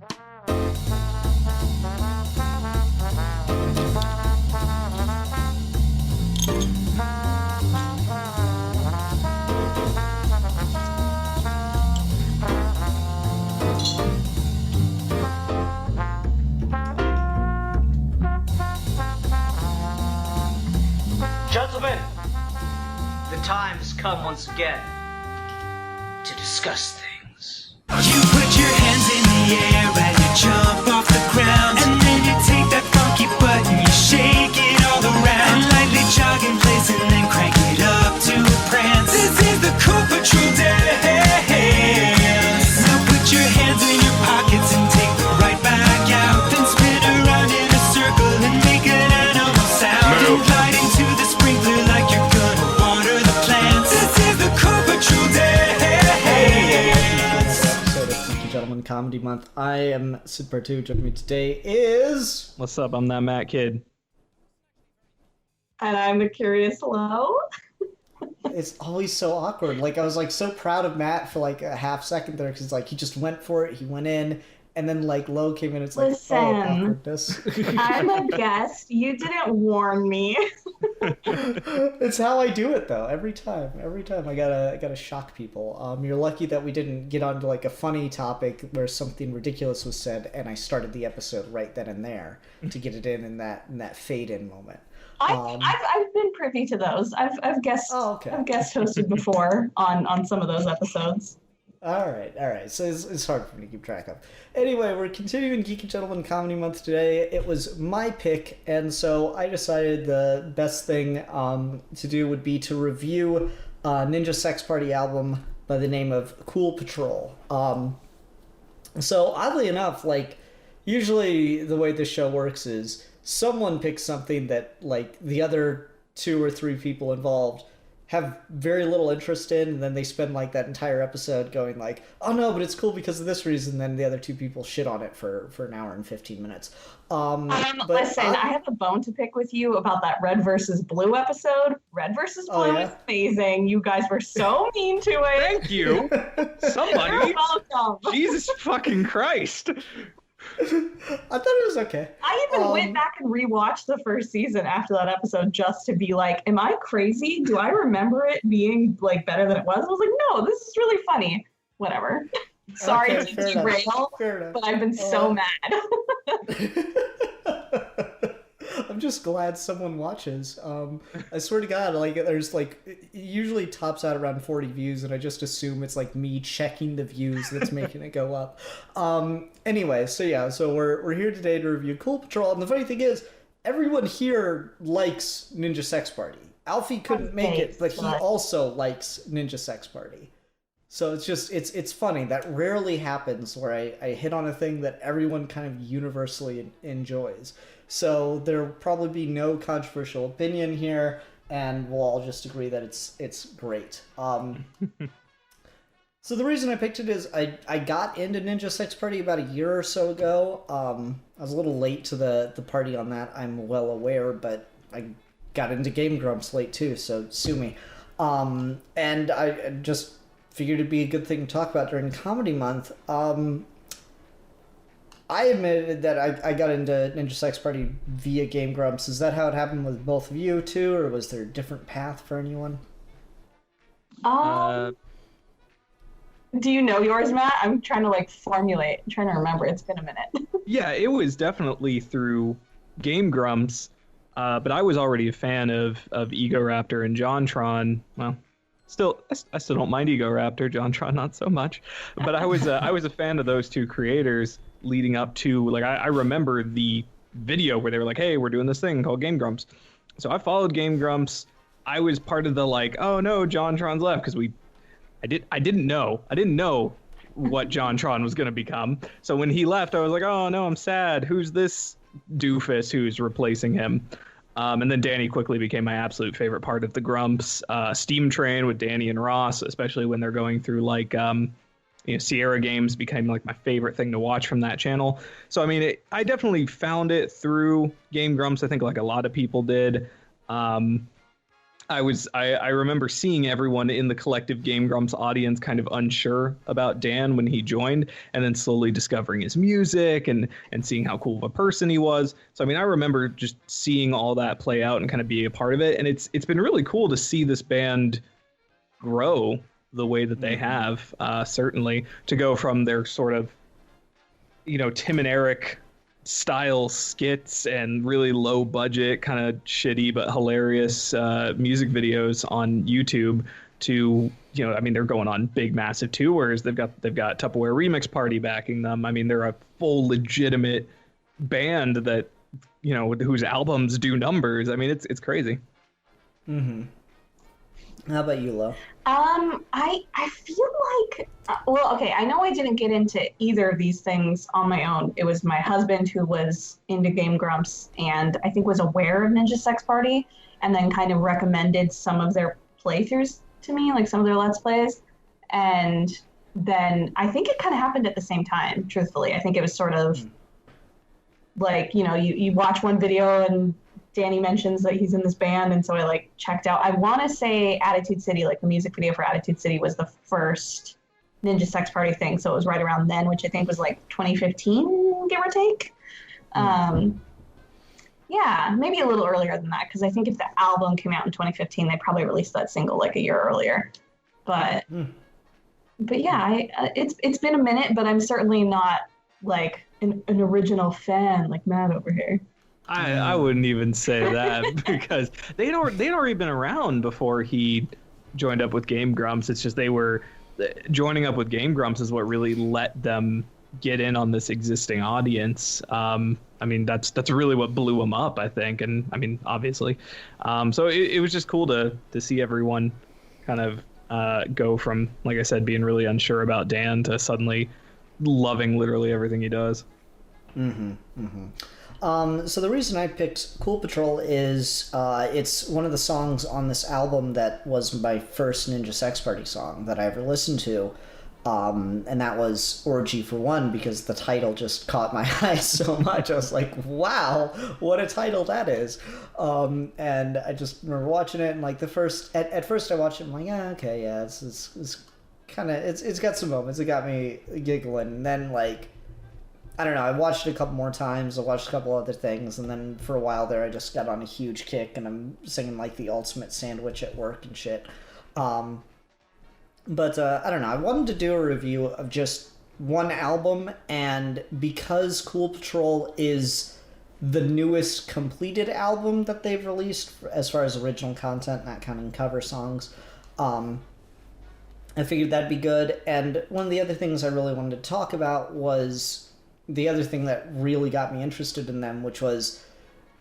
Gentlemen, the time has come once again to discuss things. You put your hands in the air and you jump off the ground, and then you take that funky butt and you shake it all around, and lightly jog in place and then crank it up to a prance. This is the Cool Patrol dance. Now put your hands in your pockets and take the right back out, then spin around in a circle and make an animal sound. Then glide into the sprinkler like you're gonna water the plants. This is the Cool Patrol dance. Episode of Geeky Gentleman Comedy Month. I am Sid Partu. Joining me today is... What's up? I'm that Matt kid. And I'm the Curious Low. It's always so awkward. Like, I was like so proud of Matt for like a half second there, because like he just went for it, he went in, and then like Low came in. It's like, Listen, oh, awkwardness. I'm a guest. You didn't warn me. It's how I do it though. Every time I gotta shock people. You're lucky that we didn't get onto like a funny topic where something ridiculous was said, and I started the episode right then and there to get it in that fade in moment. I've been privy to those. I've guest hosted before on some of those episodes. All right. So it's hard for me to keep track of. Anyway, we're continuing Geeky Gentleman Comedy Month today. It was my pick, and so I decided the best thing to do would be to review a Ninja Sex Party album by the name of Cool Patrol. So oddly enough, like, usually the way this show works is someone picks something that like the other 2 or 3 people involved have very little interest in, and then they spend like that entire episode going like, oh no, but it's cool because of this reason. Then the other 2 people shit on it for an hour and 15 minutes. Listen, I have a bone to pick with you about that Red versus Blue episode. Red versus Blue is amazing. You guys were so mean to it. Thank you. Somebody. You're welcome. Jesus fucking Christ. I thought it was okay. I even went back and rewatched the first season after that episode just to be like, am I crazy? Do I remember it being like better than it was? I was like, no, this is really funny. Whatever. Sorry to derail, but I've been so mad. I'm just glad someone watches. I swear to God, like there's like it usually tops out around 40 views, and I just assume it's like me checking the views that's making it go up. Anyway, so we're here today to review Cool Patrol, and the funny thing is, everyone here likes Ninja Sex Party. Alfie couldn't make it, but he also likes Ninja Sex Party. So it's just it's funny. That rarely happens where I hit on a thing that everyone kind of universally enjoys. So there'll probably be no controversial opinion here, and we'll all just agree that it's great. So the reason I picked it is I got into Ninja Sex Party about a year or so ago. I was a little late to the party on that, I'm well aware, but I got into Game Grumps late too, so sue me. And I just figured it'd be a good thing to talk about during Comedy Month. I admitted that I got into Ninja Sex Party via Game Grumps. Is that how it happened with both of you too, or was there a different path for anyone? Do you know yours, Matt? I'm trying to formulate. I'm trying to remember. It's been a minute. Yeah, it was definitely through Game Grumps, but I was already a fan of Ego Raptor and JonTron. Well, I still don't mind Ego Raptor, JonTron not so much, but I was a fan of those 2 creators leading up to I remember the video where they were like, hey, we're doing this thing called Game Grumps. So I followed Game Grumps. I was part of the oh no, JonTron's left, because I didn't know what JonTron was going to become. So when he left, I was like, oh no, I'm sad. Who's this doofus who's replacing him? And then Danny quickly became my absolute favorite part of the Grumps. Steam Train with Danny and Ross, especially when they're going through Sierra games, became my favorite thing to watch from that channel. So I mean, I definitely found it through Game Grumps. I think a lot of people did. I remember seeing everyone in the collective Game Grumps audience kind of unsure about Dan when he joined, and then slowly discovering his music and seeing how cool of a person he was. So I mean, I remember just seeing all that play out and kind of being a part of it, and it's been really cool to see this band grow the way that they have, certainly, to go from their sort of, Tim and Eric style skits and really low budget, kind of shitty but hilarious music videos on YouTube to, I mean, they're going on big massive tours. They've got Tupperware Remix Party backing them. I mean, they're a full legitimate band that, whose albums do numbers. I mean, it's crazy. Mm-hmm. How about you, Lo? I feel like, okay, I know I didn't get into either of these things on my own. It was my husband who was into Game Grumps and I think was aware of Ninja Sex Party and then kind of recommended some of their playthroughs to me, like some of their Let's Plays. And then I think it kind of happened at the same time, truthfully. I think it was sort of like, you watch one video and Danny mentions that he's in this band, and so I checked out. I want to say Attitude City, the music video for Attitude City was the first Ninja Sex Party thing, so it was right around then, which I think was 2015, give or take. Yeah, maybe a little earlier than that, because I think if the album came out in 2015, they probably released that single a year earlier. But yeah, it's been a minute, but I'm certainly not an original fan like Matt over here. I wouldn't even say that because they'd already been around before he joined up with Game Grumps. It's just they were joining up with Game Grumps is what really let them get in on this existing audience. I mean, that's really what blew them up, I think. And I mean, obviously. So it was just cool to see everyone kind of go from, like I said, being really unsure about Dan to suddenly loving literally everything he does. Mm-hmm. Mm-hmm. So the reason I picked Cool Patrol is it's one of the songs on this album that was my first Ninja Sex Party song that I ever listened to, and that was Orgy for One, because the title just caught my eye so much. I was like, wow, what a title that is. And I just remember watching it, and at first I watched it, I'm like, yeah, okay, yeah, it's kind of, it's got some moments, it got me giggling, and then I don't know, I watched it a couple more times, I watched a couple other things, and then for a while there I just got on a huge kick, and I'm singing the ultimate sandwich at work and shit. But I don't know, I wanted to do a review of just one album, and because Cool Patrol is the newest completed album that they've released, as far as original content, not counting cover songs, I figured that'd be good. And one of the other things I really wanted to talk about was the other thing that really got me interested in them, which was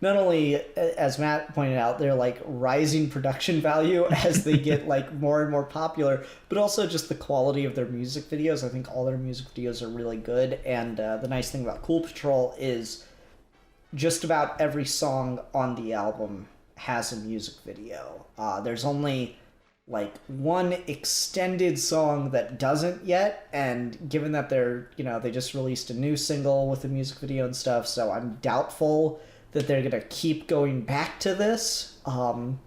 not only, as Matt pointed out, their rising production value as they get more and more popular, but also just the quality of their music videos. I think all their music videos are really good, and the nice thing about Cool Patrol is just about every song on the album has a music video. There's only one extended song that doesn't yet, and given that they're, they just released a new single with a music video and stuff, so I'm doubtful that they're gonna keep going back to this. And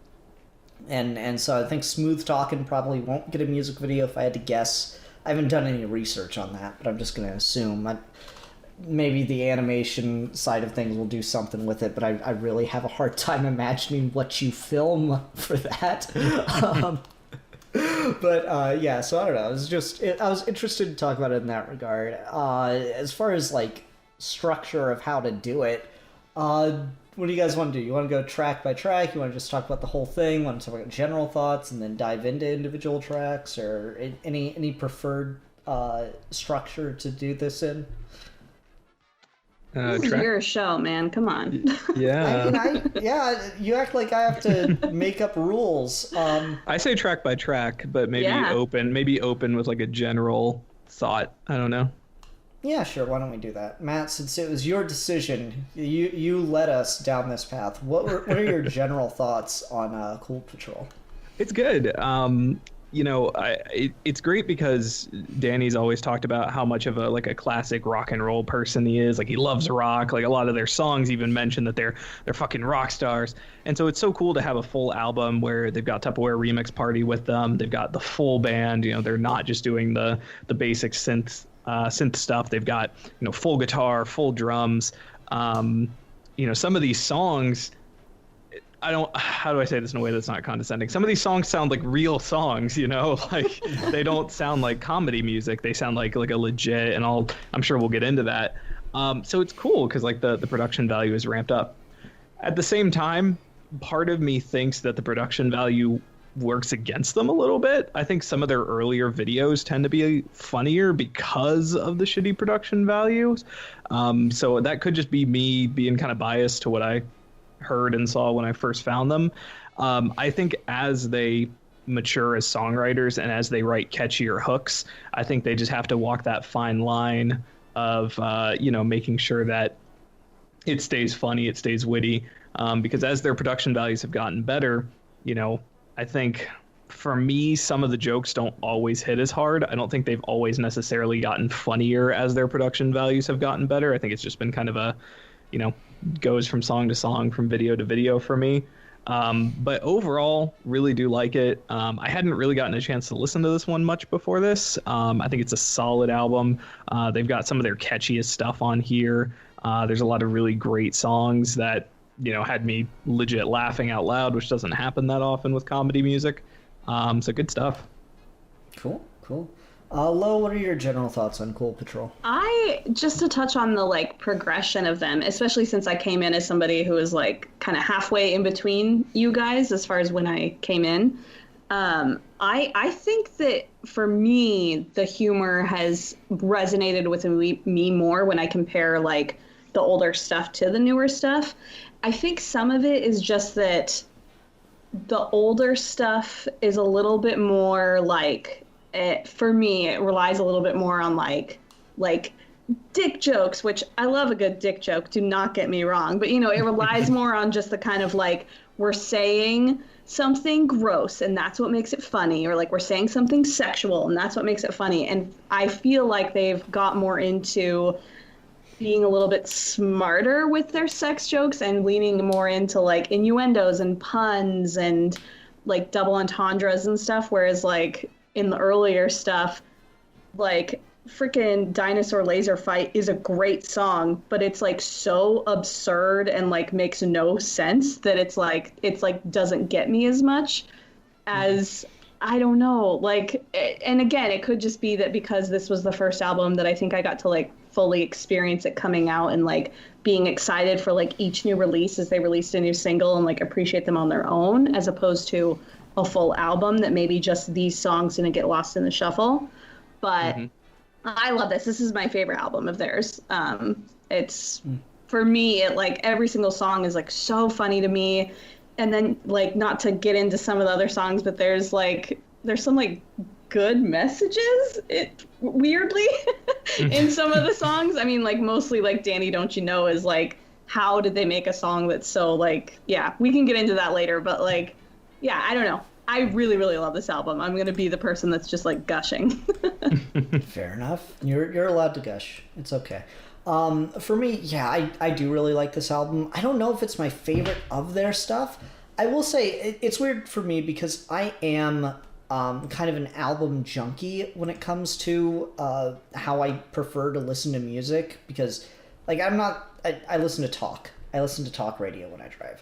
so I think Smooth Talkin' probably won't get a music video if I had to guess. I haven't done any research on that, but I'm just gonna assume. Maybe the animation side of things will do something with it, but I really have a hard time imagining what you film for that. But yeah, so I don't know. I was interested to talk about it in that regard. As far as structure of how to do it, what do you guys want to do? You want to go track by track? You want to just talk about the whole thing? Want to talk about general thoughts and then dive into individual tracks, or any preferred structure to do this in? This is your show, man. Come on. Yeah. Yeah, you act like I have to make up rules. I say track by track, but maybe open with a general thought. I don't know. Yeah, sure. Why don't we do that, Matt? Since it was your decision, you led us down this path. What are your general thoughts on Cool Patrol? It's good. it's great because Danny's always talked about how much of a classic rock and roll person he is. Like, he loves rock. Like, a lot of their songs even mention that they're fucking rock stars. And so it's so cool to have a full album where they've got Tupperware Remix Party with them. They've got the full band. They're not just doing the basic synth stuff. They've got full guitar, full drums. Some of these songs, how do I say this in a way that's not condescending? Some of these songs sound like real songs, like they don't sound like comedy music. They sound like a legit, and I'm sure we'll get into that. So it's cool because like the production value is ramped up. At the same time, part of me thinks that the production value works against them a little bit. I think some of their earlier videos tend to be funnier because of the shitty production values. So that could just be me being kind of biased to what I heard and saw when I first found them. I think as they mature as songwriters and as they write catchier hooks, I think they just have to walk that fine line of making sure that it stays funny, it stays witty, because as their production values have gotten better, I think for me some of the jokes don't always hit as hard. I don't think they've always necessarily gotten funnier as their production values have gotten better. I think it's just been kind of a goes from song to song, from video to video for me. But overall, really do like it. I hadn't really gotten a chance to listen to this one much before this. I think it's a solid album. They've got some of their catchiest stuff on here. There's a lot of really great songs that, had me legit laughing out loud, which doesn't happen that often with comedy music. So good stuff. Cool. Lo, what are your general thoughts on Cool Patrol? Just to touch on the progression of them, especially since I came in as somebody who was kind of halfway in between you guys as far as when I came in. I think that for me, the humor has resonated with me more when I compare the older stuff to the newer stuff. I think some of it is just that the older stuff is a little bit more for me, it relies a little bit more on like dick jokes, which I love a good dick joke, do not get me wrong, but it relies more on just the kind of we're saying something gross and that's what makes it funny, or we're saying something sexual and that's what makes it funny. And I feel like they've got more into being a little bit smarter with their sex jokes and leaning more into innuendos and puns and double entendres and stuff, whereas in the earlier stuff, freaking Dinosaur Laser Fight is a great song, but it's so absurd and makes no sense that it's doesn't get me as much as, I don't know, and again, it could just be that because this was the first album that I think I got to fully experience it coming out and being excited for each new release as they released a new single and appreciate them on their own, as opposed to a full album that maybe just these songs didn't get lost in the shuffle. But I love this. This is my favorite album of theirs. It's for me, every single song is so funny to me. And then not to get into some of the other songs, but there's some good messages, weirdly, in some of the songs. I mean, mostly Danny Don't You Know is how did they make a song that's so yeah, we can get into that later, but yeah, I don't know. I really, really love this album. I'm going to be the person that's just gushing. Fair enough. You're allowed to gush. It's okay. For me, yeah, I do really like this album. I don't know if it's my favorite of their stuff. I will say it's weird for me because I am kind of an album junkie when it comes to how I prefer to listen to music, because I listen to talk. I listen to talk radio when I drive.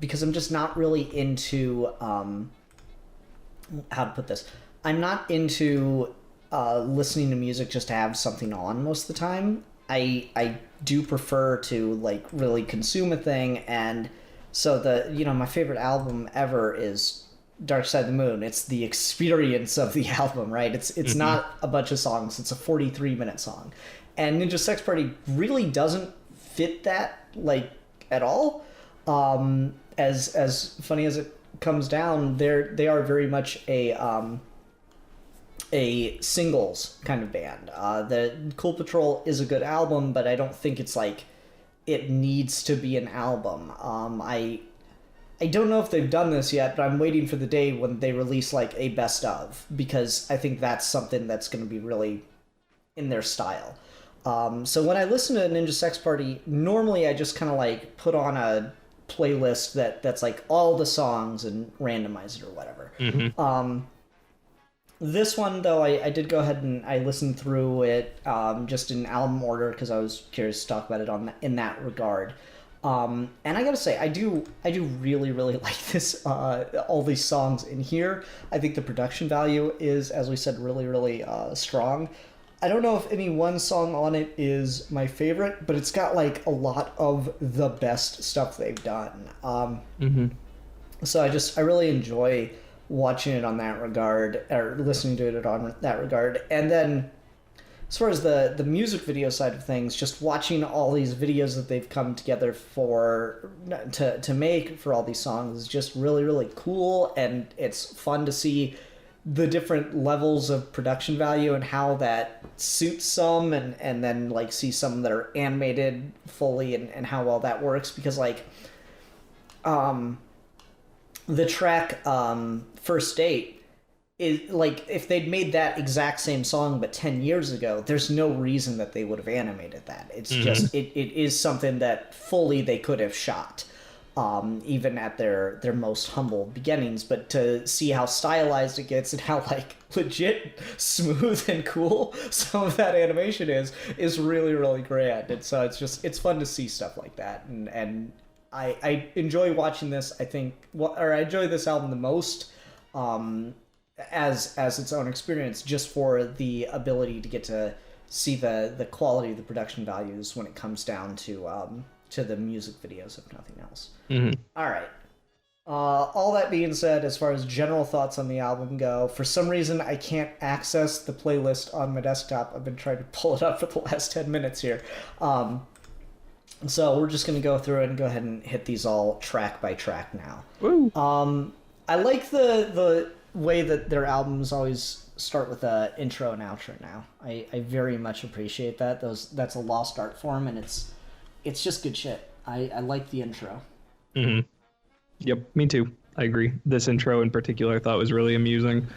Because I'm just not really into, how to put this, I'm not into listening to music just to have something on most of the time. I do prefer to really consume a thing, and so my favorite album ever is Dark Side of the Moon. It's the experience of the album, right? It's not a bunch of songs, it's a 43-minute song. And Ninja Sex Party really doesn't fit that at all. As funny as it comes down, they are very much a singles kind of band. The Cool Patrol is a good album, but I don't think it's it needs to be an album. I don't know if they've done this yet, but I'm waiting for the day when they release like a best of, because I think that's something that's going to be really in their style. So when I listen to Ninja Sex Party, normally I just kind of like put on a playlist that's like all the songs and randomize it or whatever. This one, though, I did go ahead and I listened through it just in album order because I was curious to talk about it in that regard. And I gotta say, I do really, really like this, all these songs in here. I think the production value is, as we said, really, really strong. I don't know if any one song on it is my favorite, but it's got like a lot of the best stuff they've done. So I really enjoy watching it on that regard, or listening to it on that regard. And then as far as the music video side of things, just watching all these videos that they've come together to make for all these songs is just really, really cool, and it's fun to see the different levels of production value and how that suits some, and then like see some that are animated fully and how well that works, because like the track First Date is like, if they'd made that exact same song but 10 years ago, there's no reason that they would have animated that. It's just it is something that fully they could have shot, even at their most humble beginnings. But to see how stylized it gets and how like legit smooth and cool some of that animation is really, really grand. And so it's fun to see stuff like that, and I enjoy watching this. I enjoy this album the most as its own experience, just for the ability to get to see the quality of the production values when it comes down to the music videos, if nothing else. All right. All that being said, as far as general thoughts on the album go, for some reason I can't access the playlist on my desktop. I've been trying to pull it up for the last 10 minutes here. So we're just going to go through it and go ahead and hit these all track by track now. Woo. I like the way that their albums always start with an intro and outro now. I very much appreciate that. That's a lost art form, and it's just good shit. I like the intro. Yep, me too. I agree. This intro in particular I thought was really amusing.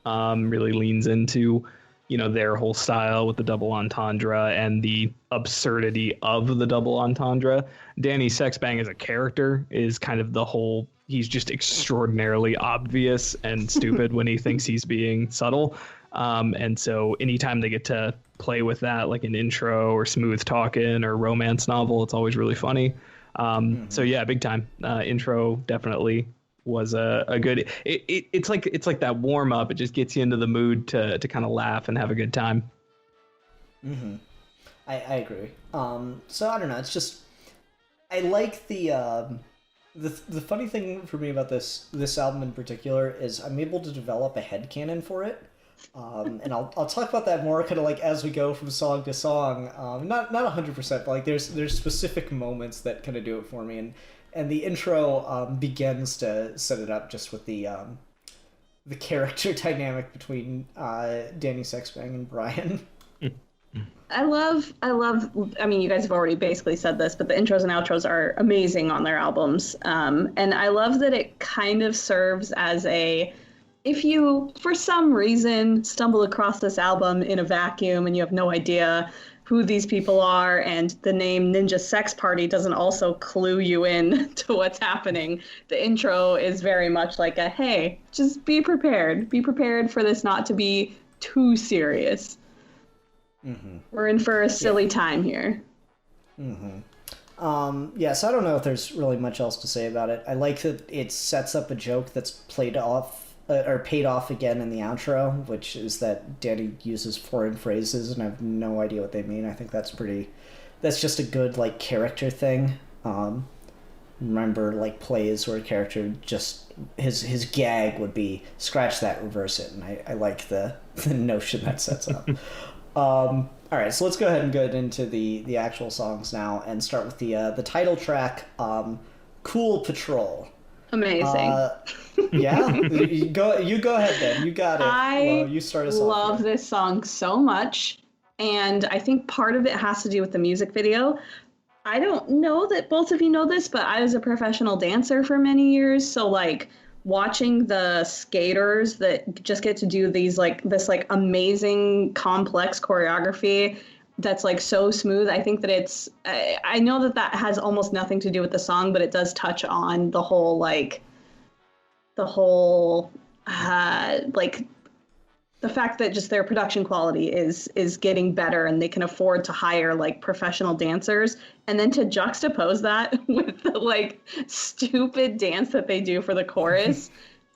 Really leans into, their whole style with the double entendre and the absurdity of the double entendre. Danny Sexbang as a character is kind of the whole, he's just extraordinarily obvious and stupid when he thinks he's being subtle. And so anytime they get to play with that, like an intro or smooth talking or romance novel, it's always really funny. So yeah, big time. Intro definitely was a good. It's like that warm up. It just gets you into the mood to kind of laugh and have a good time. I agree. So I don't know. It's just, I like the funny thing for me about this album in particular is I'm able to develop a headcanon for it. And I'll talk about that more kind of like as we go from song to song. Not 100%, but like there's specific moments that kind of do it for me, and the intro begins to set it up just with the character dynamic between Danny Sexbang and Brian. I love, I mean, you guys have already basically said this, but the intros and outros are amazing on their albums. And I love that it kind of serves as if you, for some reason, stumble across this album in a vacuum and you have no idea who these people are, and the name Ninja Sex Party doesn't also clue you in to what's happening, the intro is very much like a, hey, just be prepared. Be prepared for this not to be too serious. We're in for a silly time here. So I don't know if there's really much else to say about it. I like that it sets up a joke that's paid off again in the outro, which is that Danny uses foreign phrases and I have no idea what they mean. I think that's just a good like character thing. Remember like plays where a character just his gag would be scratch that, reverse it, and I like the notion that sets up. All right, so let's go ahead and get into the actual songs now and start with the title track, Cool Patrol. Amazing. Yeah, you go ahead then. You got it. You start us off. I love this song so much, and I think part of it has to do with the music video. I don't know that both of you know this, but I was a professional dancer for many years. So like watching the skaters that just get to do these like this like amazing complex choreography that's like so smooth. I think that I know that that has almost nothing to do with the song, but it does touch on the whole like like the fact that just their production quality is getting better and they can afford to hire like professional dancers, and then to juxtapose that with the like stupid dance that they do for the chorus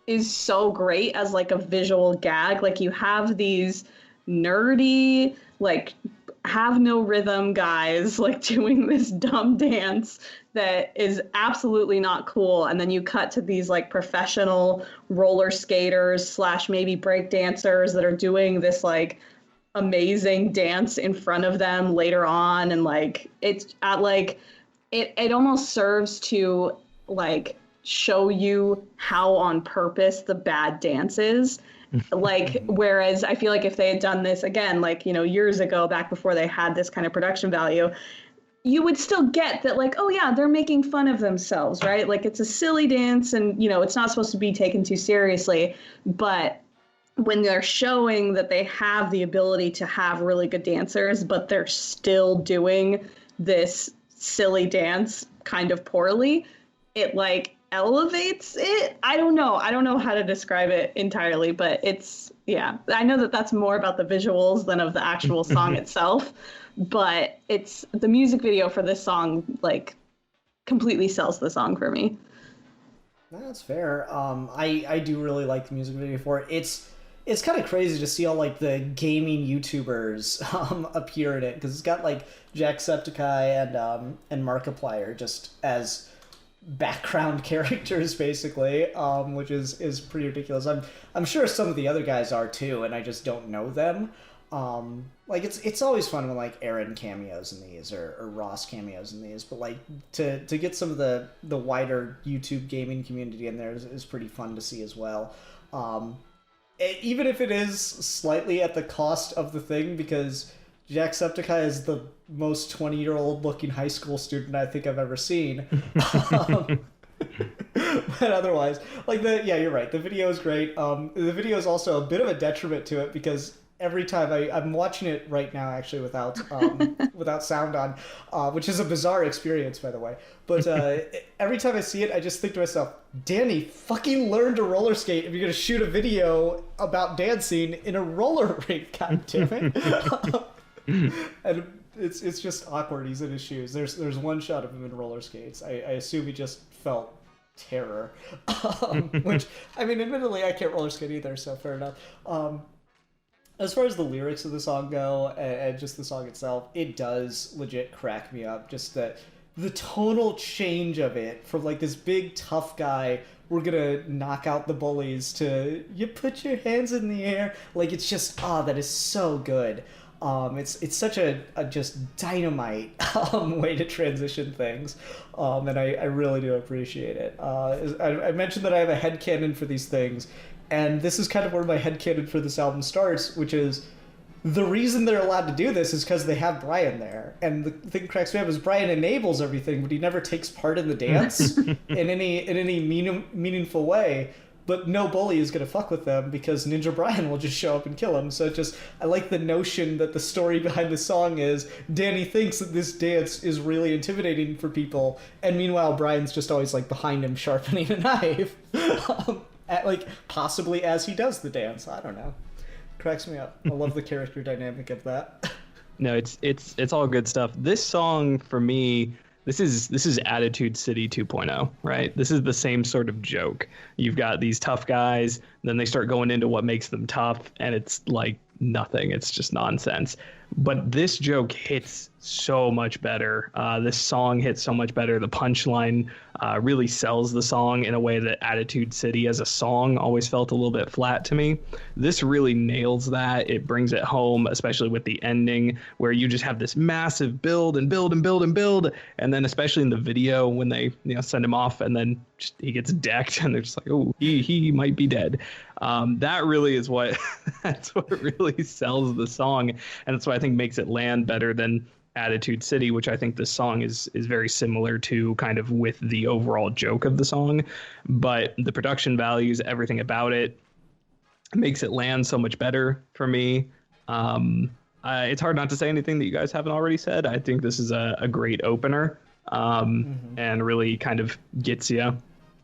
is so great as like a visual gag. Like you have these nerdy like have no rhythm guys like doing this dumb dance that is absolutely not cool, and then you cut to these like professional roller skaters / maybe break dancers that are doing this like amazing dance in front of them later on, and like it's at like it almost serves to like show you how on purpose the bad dance is. Like, whereas I feel like if they had done this again, like, you know, years ago, back before they had this kind of production value, you would still get that, like, oh yeah, they're making fun of themselves, right? Like it's a silly dance and, you know, it's not supposed to be taken too seriously. But when they're showing that they have the ability to have really good dancers, but they're still doing this silly dance kind of poorly, it like elevates it. I don't know how to describe it entirely, but it's, yeah, I know that that's more about the visuals than of the actual song itself, but it's the music video for this song like completely sells the song for me. That's fair. I do really like the music video for it. It's kind of crazy to see all like the gaming YouTubers appear in it, because it's got like Jacksepticeye and Markiplier just as background characters basically, which is pretty ridiculous. I'm sure some of the other guys are too, and I just don't know them. Like it's always fun when like Aaron cameos in these or Ross cameos in these, but like to get some of the wider YouTube gaming community in there is pretty fun to see as well. Even if it is slightly at the cost of the thing, because Jacksepticeye is the most 20-year-old looking high school student I think I've ever seen. But otherwise, like you're right. The video is great. The video is also a bit of a detriment to it, because every time I'm watching it right now, actually without without sound on, which is a bizarre experience, by the way. But every time I see it, I just think to myself, Danny, fucking learn to roller skate if you're gonna shoot a video about dancing in a roller rink. God damn it. And it's just awkward. He's in his shoes. There's one shot of him in roller skates. I assume he just felt terror. Which, I mean, admittedly, I can't roller skate either, so fair enough. As far as the lyrics of the song go, and just the song itself, it does legit crack me up. Just the tonal change of it from like this big tough guy, we're gonna knock out the bullies, to you put your hands in the air. Like it's just, that is so good. It's such a just dynamite way to transition things, and I really do appreciate it. I mentioned that I have a headcanon for these things, and this is kind of where my headcanon for this album starts, which is the reason they're allowed to do this is because they have Brian there. And the thing that cracks me up is Brian enables everything, but he never takes part in the dance in any meaningful way. But no bully is going to fuck with them, because Ninja Brian will just show up and kill him. So I like the notion that the story behind the song is Danny thinks that this dance is really intimidating for people, and meanwhile Brian's just always like behind him sharpening a knife. Like possibly as he does the dance. I don't know. Cracks me up. I love the character dynamic of that. No, it's all good stuff. This song for me, this is Attitude City 2.0, right? This is the same sort of joke. You've got these tough guys, then they start going into what makes them tough, and it's like nothing. It's just nonsense. But this joke hits so much better. This song hits so much better. The punchline really sells the song in a way that Attitude City as a song always felt a little bit flat to me. This really nails that. It brings it home, especially with the ending, where you just have this massive build and build and build and build. And then especially in the video when they send him off and then he gets decked and they're just like, oh, he might be dead. That really is what really sells the song. And that's what I think makes it land better than Attitude City, which I think this song is very similar to, kind of with the overall joke of the song. But the production values, everything about it makes it land so much better for me. It's hard not to say anything that you guys haven't already said. I think this is a great opener, and really kind of gets you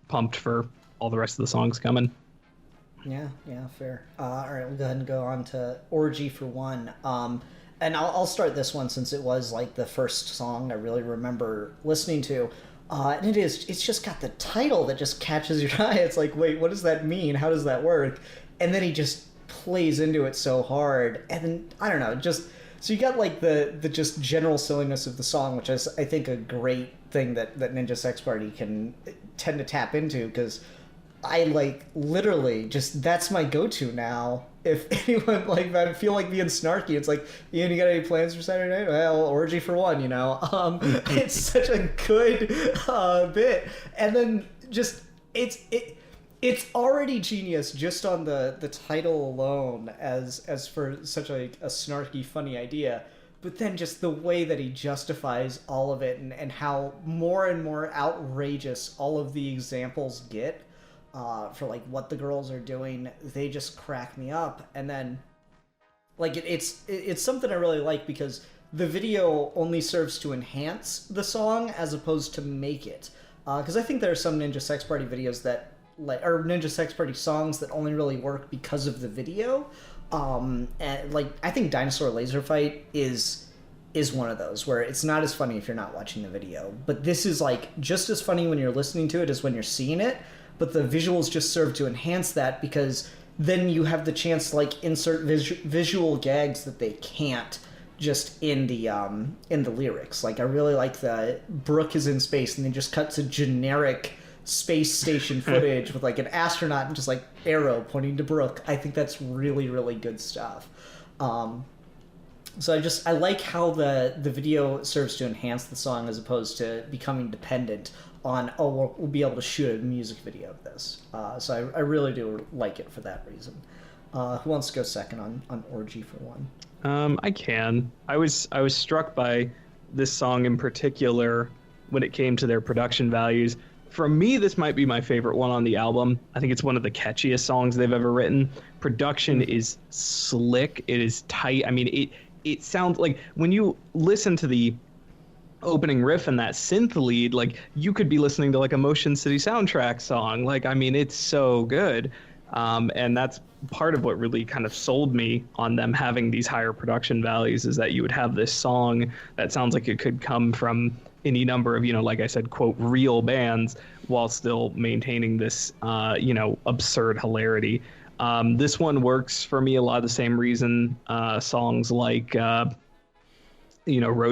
pumped for all the rest of the songs coming. Yeah, fair. All right, we'll go ahead and go on to Orgy for One. And I'll start this one since it was like the first song I really remember listening to. And it's just got the title that just catches your eye. It's like, wait, what does that mean? How does that work? And then he just plays into it so hard. And then, I don't know, just, so you got like the just general silliness of the song, which is, I think, a great thing that Ninja Sex Party can tend to tap into, because I like literally just, that's my go-to now. If anyone, like, I feel like being snarky, it's like, Ian, you got any plans for Saturday night? Well, Orgy for One, you know. It's such a good bit, and then just it's already genius just on the title alone, as for such a snarky, funny idea. But then just the way that he justifies all of it, and how more and more outrageous all of the examples get. For like what the girls are doing, they just crack me up. And then like it's something I really like, because the video only serves to enhance the song as opposed to make it, because I think there are some Ninja Sex Party videos that or Ninja Sex Party songs that only really work because of the video, and like I think Dinosaur Laser Fight is one of those where it's not as funny if you're not watching the video, but this is like just as funny when you're listening to it as when you're seeing it. But the visuals just serve to enhance that, because then you have the chance to like insert visual gags that they can't just in the lyrics. Like I really like the Brooke is in space and they just cut to generic space station footage with like an astronaut and just like arrow pointing to Brooke. I think that's really, really good stuff. So I like how the video serves to enhance the song as opposed to becoming dependent on, we'll be able to shoot a music video of this. So I really do like it for that reason. Who wants to go second on Orgy for One? I can. I was struck by this song in particular when it came to their production values. For me, this might be my favorite one on the album. I think it's one of the catchiest songs they've ever written. Production is slick. It is tight. I mean, it sounds like when you listen to the opening riff and that synth lead, like you could be listening to like a Motion City soundtrack song. Like, I mean, it's so good. And that's part of what really kind of sold me on them having these higher production values, is that you would have this song that sounds like it could come from any number of, like I said, quote, real bands, while still maintaining this, absurd hilarity. This one works for me a lot of the same reason songs like Road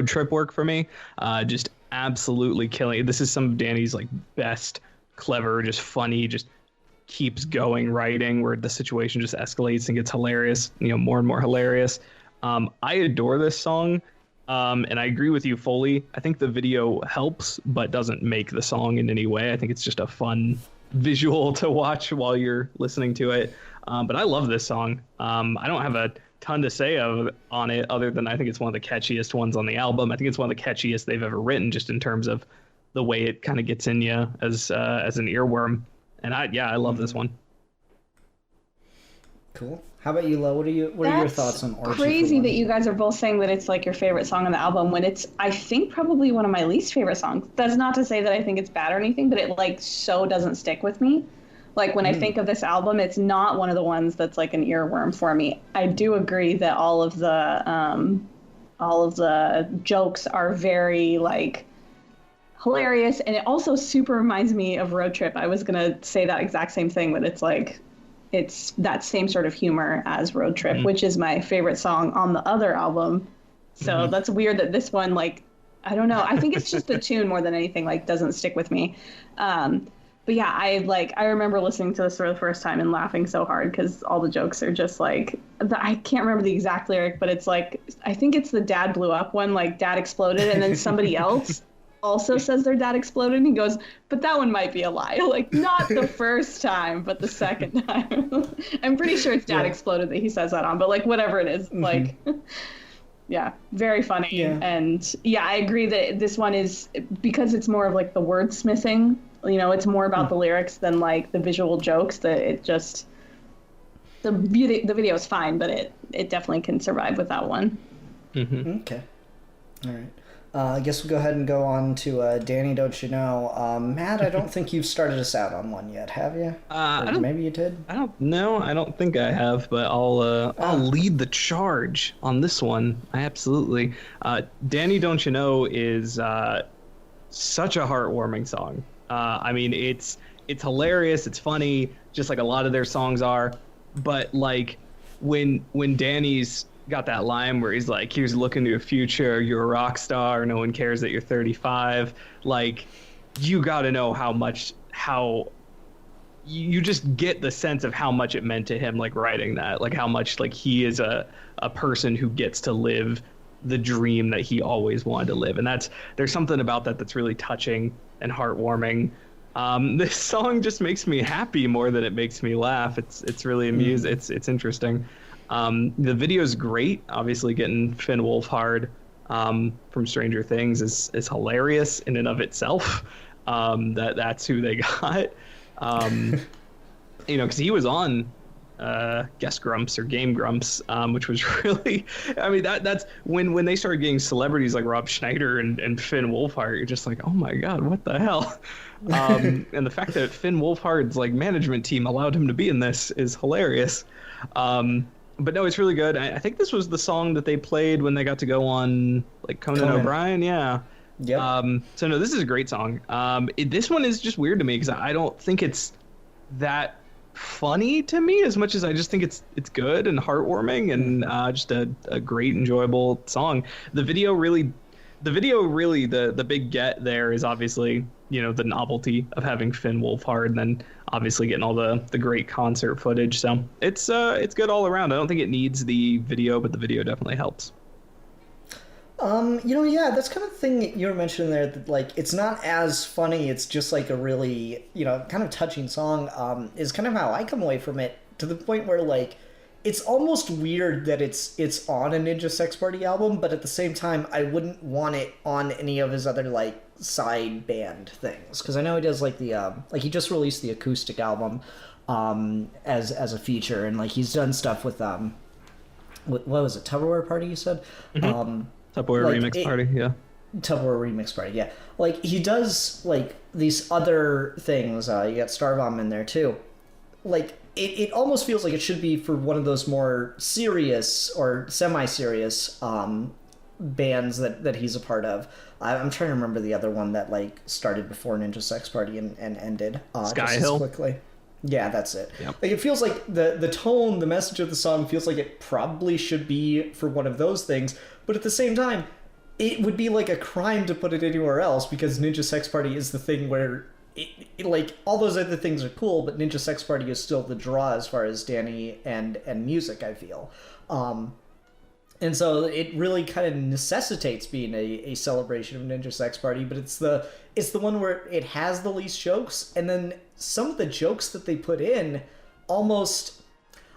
Trip work for me. Just absolutely killing. This is some of Danny's like best, clever, just funny, just keeps going writing, where the situation just escalates and gets hilarious, more and more hilarious. I adore this song, and I agree with you fully. I think the video helps but doesn't make the song in any way. I think it's just a fun visual to watch while you're listening to it. But I love this song. I don't have a ton to say on it, other than I think it's one of the catchiest ones on the album. I think it's one of the catchiest they've ever written, just in terms of the way it kind of gets in you as an earworm. And I love this one. Cool. How about you, Lo? What are your thoughts on Orgy? Crazy that you guys are both saying that it's like your favorite song on the album, when it's, I think, probably one of my least favorite songs. That's not to say that I think it's bad or anything, but it like so doesn't stick with me. Like when I think of this album, it's not one of the ones that's like an earworm for me. I do agree that all of the jokes are very like hilarious, and it also super reminds me of Road Trip. I was gonna say that exact same thing, but it's like it's that same sort of humor as Road Trip, which is my favorite song on the other album. So that's weird that this one, like, I don't know. I think it's just the tune more than anything, like, doesn't stick with me. But yeah, I remember listening to this for the first time and laughing so hard because all the jokes are just like, I can't remember the exact lyric, but it's like, I think it's the dad blew up one, like dad exploded, and then somebody else also says their dad exploded, and he goes, but that one might be a lie. Like, not the first time, but the second time. I'm pretty sure it's dad exploded that he says that on, but like whatever it is, like Yeah, very funny. Yeah. And yeah, I agree that this one is, because it's more of like the wordsmithing, it's more about the lyrics than like the visual jokes, that it just, the video is fine, but it definitely can survive without one. Okay. All right. I guess we'll go ahead and go on to Danny, Don't You Know? Matt, I don't think you've started us out on one yet, have you? Maybe you did? I don't think I have, but I'll lead the charge on this one. I absolutely. Danny, Don't You Know is such a heartwarming song. I mean, it's hilarious, it's funny, just like a lot of their songs are. But like when Danny's got that line where he's like, here's looking to a future, you're a rock star, no one cares that you're 35. Like, you got to know how you just get the sense of how much it meant to him, like writing that, like how much like he is a person who gets to live the dream that he always wanted to live. And there's something about that that's really touching and heartwarming. This song just makes me happy more than it makes me laugh. It's really amusing. It's interesting. The video is great. Obviously, getting Finn Wolfhard from Stranger Things is hilarious in and of itself. That's who they got. Because he was on Guest Grumps or Game Grumps, which was really, I mean, that's when they started getting celebrities like Rob Schneider and Finn Wolfhard, you're just like, oh my God, what the hell? And the fact that Finn Wolfhard's like management team allowed him to be in this is hilarious. But no, it's really good. I think this was the song that they played when they got to go on like Conan O'Brien. Yeah. Yep. So no, this is a great song. This one is just weird to me because I don't think it's that funny to me as much as I just think it's good and heartwarming and just a great, enjoyable song. The video really, the big get there is obviously, the novelty of having Finn Wolfhard and then obviously getting all the great concert footage. So it's good all around. I don't think it needs the video, but the video definitely helps. Yeah, that's kind of the thing you were mentioning there, that like it's not as funny, it's just like a really, kind of touching song, is kind of how I come away from it, to the point where like it's almost weird that it's on a Ninja Sex Party album, but at the same time I wouldn't want it on any of his other like side band things, because I know he does like the like he just released the acoustic album as a feature, and like he's done stuff with what was it, Tupperware Party you said? Tupperware Remix Party, yeah. Tupperware Remix Party, yeah. Like, he does, like, these other things. You got Star Bomb in there, too. Like, it almost feels like it should be for one of those more serious or semi-serious bands that he's a part of. I'm trying to remember the other one that, like, started before Ninja Sex Party and ended. Sky Hill? Quickly. Yeah, that's it. Yep. Like, it feels like the tone, the message of the song feels like it probably should be for one of those things, but at the same time, it would be like a crime to put it anywhere else, because Ninja Sex Party is the thing where like all those other things are cool, but Ninja Sex Party is still the draw as far as Danny and music, I feel. And so it really kind of necessitates being a celebration of Ninja Sex Party, but it's the one where it has the least jokes, and then some of the jokes that they put in almost,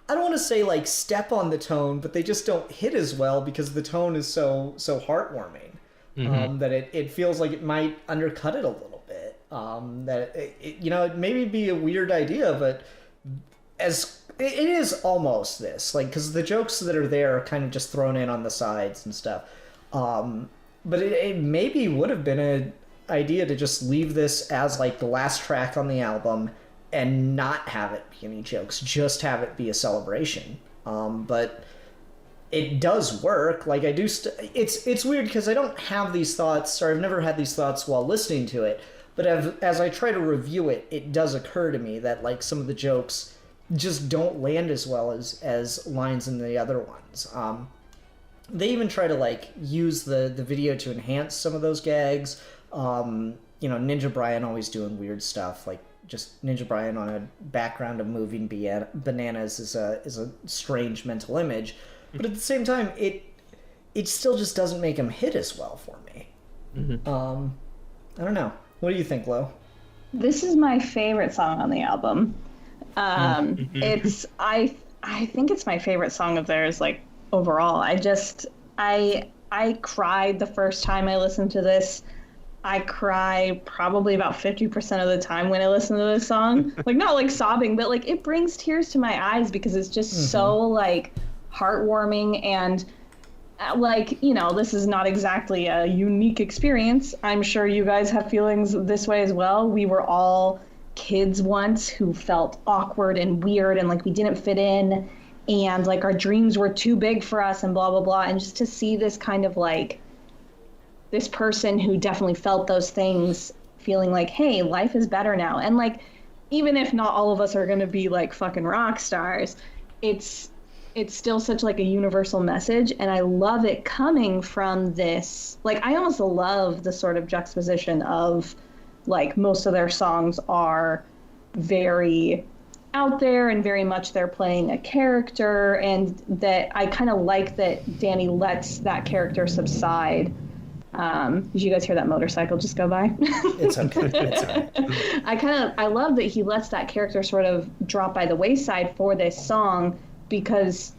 I don't want to say like step on the tone, but they just don't hit as well because the tone is so heartwarming, that it feels like it might undercut it a little bit. That it maybe be a weird idea, but as it is almost this, like, because the jokes that are there are kind of just thrown in on the sides and stuff. But it maybe would have been an idea to just leave this as like the last track on the album and not have it be any jokes, just have it be a celebration. But it does work. Like, I do it's weird because I don't have these thoughts, or I've never had these thoughts while listening to it, but as I try to review it, it does occur to me that like some of the jokes just don't land as well as lines in the other ones. They even try to like use the video to enhance some of those gags. Ninja Brian always doing weird stuff, like just Ninja Brian on a background of moving bananas is a strange mental image, but at the same time it still just doesn't make him hit as well for me. I don't know. What do you think, Lo? This is my favorite song on the album. It's I think it's my favorite song of theirs, like overall. I cried the first time I listened to this. I cry probably about 50% of the time when I listen to this song. Like, not like sobbing, but like it brings tears to my eyes because it's just so like heartwarming and like, you know, this is not exactly a unique experience. I'm sure you guys have feelings this way as well. We were all kids once who felt awkward and weird and like we didn't fit in and like our dreams were too big for us and blah, blah, blah. And just to see this kind of like this person who definitely felt those things feeling like, hey, life is better now. And like, even if not all of us are going to be like fucking rock stars, it's still such like a universal message. And I love it coming from this, like, I almost love the sort of juxtaposition of like most of their songs are very out there and very much they're playing a character, and that I kind of like that Danny lets that character subside. Did you guys hear that motorcycle just go by? It's okay. It's okay. I love that he lets that character sort of drop by the wayside for this song, because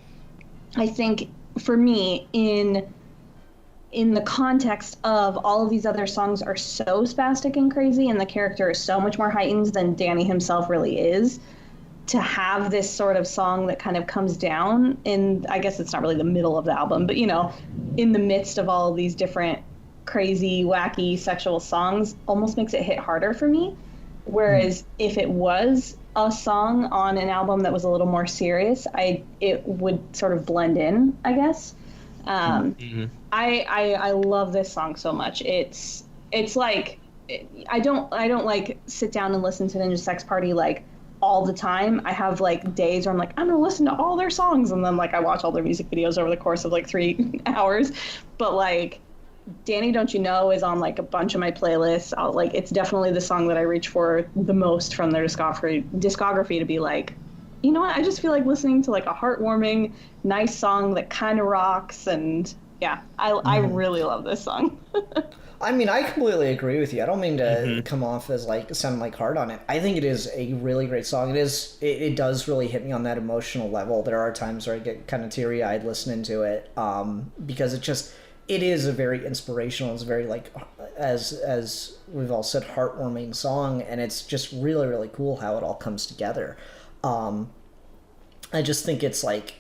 I think for me in the context of all of these other songs are so spastic and crazy and the character is so much more heightened than Danny himself really is, to have this sort of song that kind of comes down in, I guess it's not really the middle of the album, but you know, in the midst of all of these different crazy, wacky, sexual songs, almost makes it hit harder for me. Whereas if it was a song on an album that was a little more serious, it would sort of blend in, I guess. I love this song so much. It's like I don't like sit down and listen to Ninja Sex Party like all the time. I have like days where I'm like, I'm gonna listen to all their songs, and then like I watch all their music videos over the course of like 3 hours. But like Danny Don't You Know is on like a bunch of my playlists. It's definitely the song that I reach for the most from their discography to be like, you know what, I just feel like listening to like a heartwarming, nice song that kind of rocks. And yeah, I really love this song. I mean, I completely agree with you. I don't mean to come off as like sounding like hard on it. I think it is a really great song. It does really hit me on that emotional level. There are times where I get kind of teary-eyed listening to it, because it is a very inspirational. It's very like, as we've all said, heartwarming song, and it's just really, really cool how it all comes together. I just think it's like,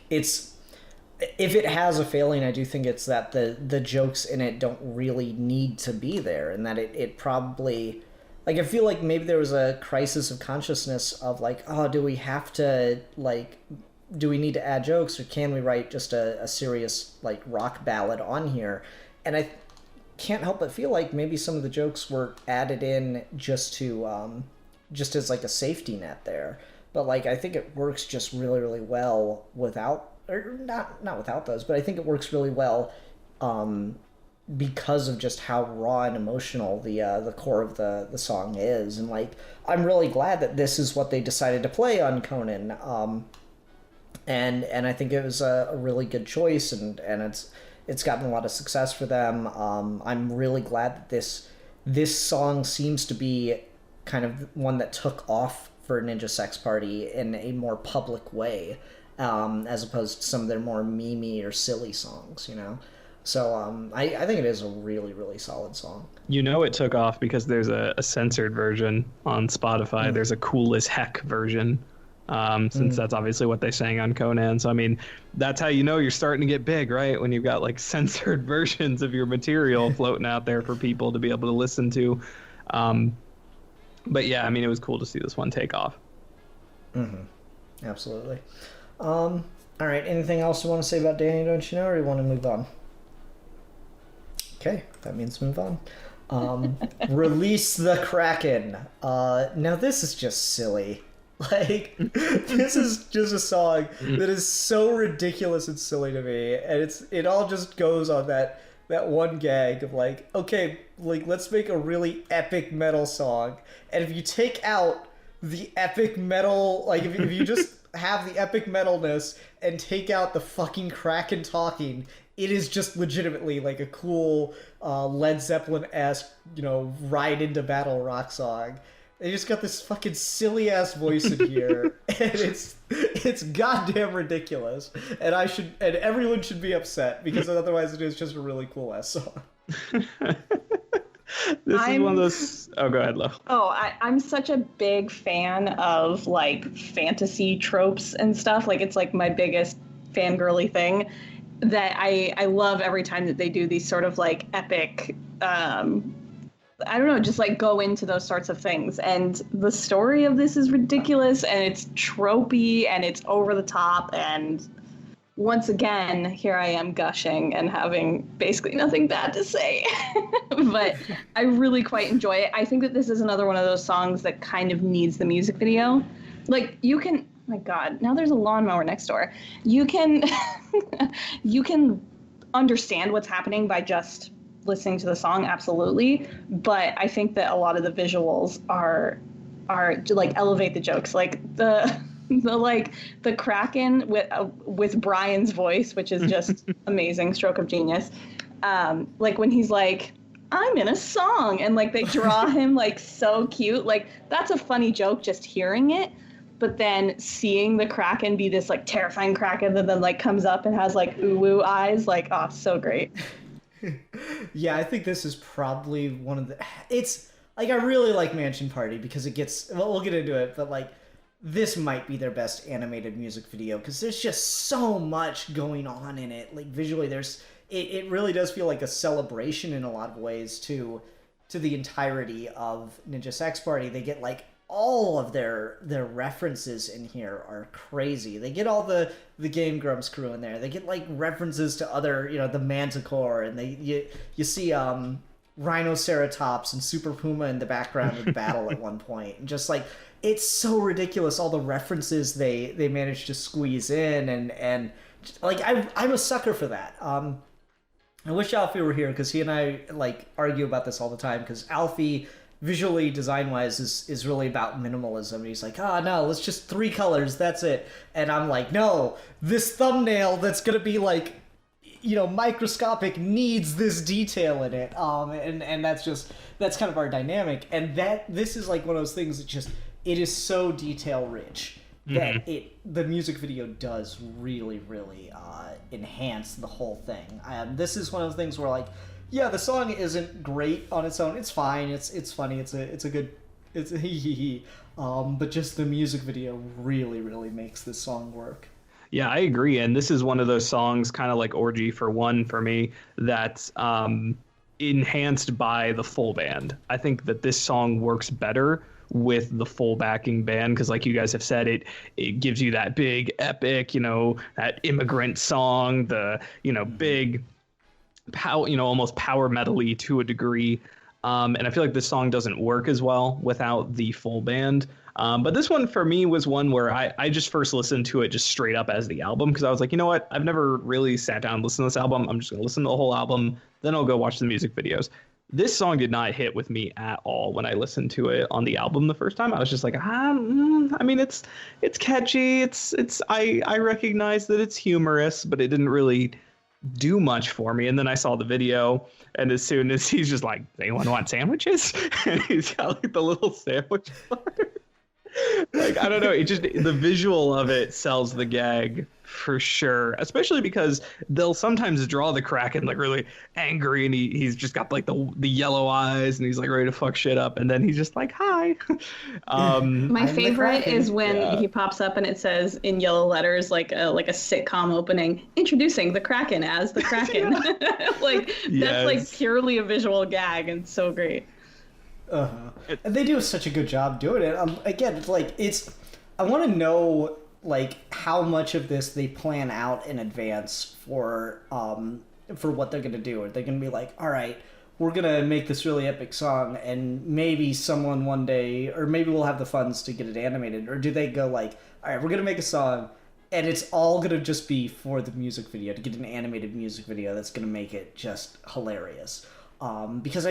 if it has a failing, I do think it's that the jokes in it don't really need to be there, and that it probably, like, I feel like maybe there was a crisis of consciousness of like, oh, do we need to add jokes, or can we write just a serious like rock ballad on here? And I can't help but feel like maybe some of the jokes were added in just as like a safety net there. But like, I think it works just really, really well without, or not without those, but I think it works really well because of just how raw and emotional the core of the song is. And like, I'm really glad that this is what they decided to play on Conan. And I think it was a really good choice, and it's gotten a lot of success for them. I'm really glad that this song seems to be kind of one that took off for Ninja Sex Party in a more public way, as opposed to some of their more memey or silly songs, you know? So I think it is a really, really solid song. You know it took off because there's a censored version on Spotify. There's a cool as heck version, since that's obviously what they sang on Conan. So, I mean, that's how you know you're starting to get big, right? When you've got, like, censored versions of your material floating out there for people to be able to listen to. But, yeah, I mean, it was cool to see this one take off. Absolutely. All right, anything else you want to say about Danny Don't You Know, or you want to move on? Okay, that means move on. Release the Kraken. Now, this is just silly. Like, this is just a song that is so ridiculous and silly to me, and it all just goes on that one gag of like, okay, like, let's make a really epic metal song, and if you take out the epic metal, like, if you just have the epic metalness and take out the fucking Kraken talking, it is just legitimately like a cool Led Zeppelin-esque, you know, ride into battle rock song. They just got this fucking silly ass voice in here, and it's goddamn ridiculous. And everyone should be upset because otherwise it is just a really cool ass song. This is one of those. Oh, go ahead, Lo. Oh, I'm such a big fan of like fantasy tropes and stuff. Like it's like my biggest fangirly thing that I love every time that they do these sort of like epic. I don't know, just like go into those sorts of things. And the story of this is ridiculous and it's tropey and it's over the top. And once again, here I am gushing and having basically nothing bad to say. But I really quite enjoy it. I think that this is another one of those songs that kind of needs the music video. Like you can, oh my God, now there's a lawnmower next door. You can, you can understand what's happening by just listening to the song, absolutely, but I think that a lot of the visuals are like elevate the jokes, like the Kraken with Brian's voice, which is just amazing, stroke of genius. Like when he's like, I'm in a song, and like they draw him like so cute, like that's a funny joke just hearing it, but then seeing the Kraken be this like terrifying Kraken that then like comes up and has like ooh eyes, like oh, so great. Yeah, I think this is probably one of the... It's, like, I really like Mansion Party because it gets... Well, we'll get into it, but, like, this might be their best animated music video because there's just so much going on in it. Like, visually, there's... It really does feel like a celebration in a lot of ways to the entirety of Ninja Sex Party. They get, like, all of their references in here are crazy. They get all the Game Grumps crew in there. They get like references to other, the Manticore, and you see Rhinoceratops and Super Puma in the background of the battle at one point. And just like it's so ridiculous all the references they managed to squeeze in and like I'm a sucker for that. I wish Alfie were here because he and I like argue about this all the time because Alfie visually, design-wise, is really about minimalism. And he's like, no, let's just 3 colors, that's it. And I'm like, no, this thumbnail that's gonna be like, microscopic needs this detail in it. And that's kind of our dynamic. And this is like one of those things that it is so detail-rich that the music video does really, really enhance the whole thing. This is one of the things where like, yeah, the song isn't great on its own. It's fine. It's funny. It's a good. It's a hee. But just the music video really, really makes this song work. Yeah, I agree. And this is one of those songs, kind of like Orgy for One for me, that's enhanced by the full band. I think that this song works better with the full backing band because, like you guys have said, it gives you that big epic, that immigrant song, the big. Almost power metal-y to a degree. And I feel like this song doesn't work as well without the full band. But this one for me was one where I just first listened to it just straight up as the album because I was like, you know what? I've never really sat down and listened to this album. I'm just going to listen to the whole album. Then I'll go watch the music videos. This song did not hit with me at all when I listened to it on the album the first time. I was just like, I mean, it's catchy. I recognize that it's humorous, but it didn't really do much for me. And then I saw the video, and as soon as he's just like, anyone want sandwiches? And he's got like the little sandwich bar. Like, I don't know, the visual of it sells the gag for sure, especially because they'll sometimes draw the Kraken like really angry, and he's just got like the yellow eyes, and he's like ready to fuck shit up, and then he's just like, hi. My favorite is when he pops up and it says in yellow letters like a sitcom opening, introducing the Kraken as the Kraken. Like that's like purely a visual gag and so great. And they do such a good job doing it. Again, I want to know like how much of this they plan out in advance for what they're gonna do. Are they gonna be like, all right, we're gonna make this really epic song, and maybe someone one day, or maybe we'll have the funds to get it animated, or do they go like, all right, we're gonna make a song, and it's all gonna just be for the music video to get an animated music video that's gonna make it just hilarious? Because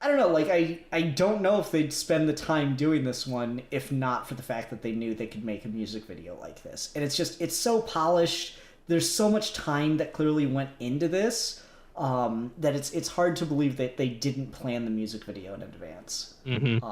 I don't know, like, I don't know if they'd spend the time doing this one if not for the fact that they knew they could make a music video like this. And it's so polished. There's so much time that clearly went into this. that it's hard to believe that they didn't plan the music video in advance. Mm-hmm.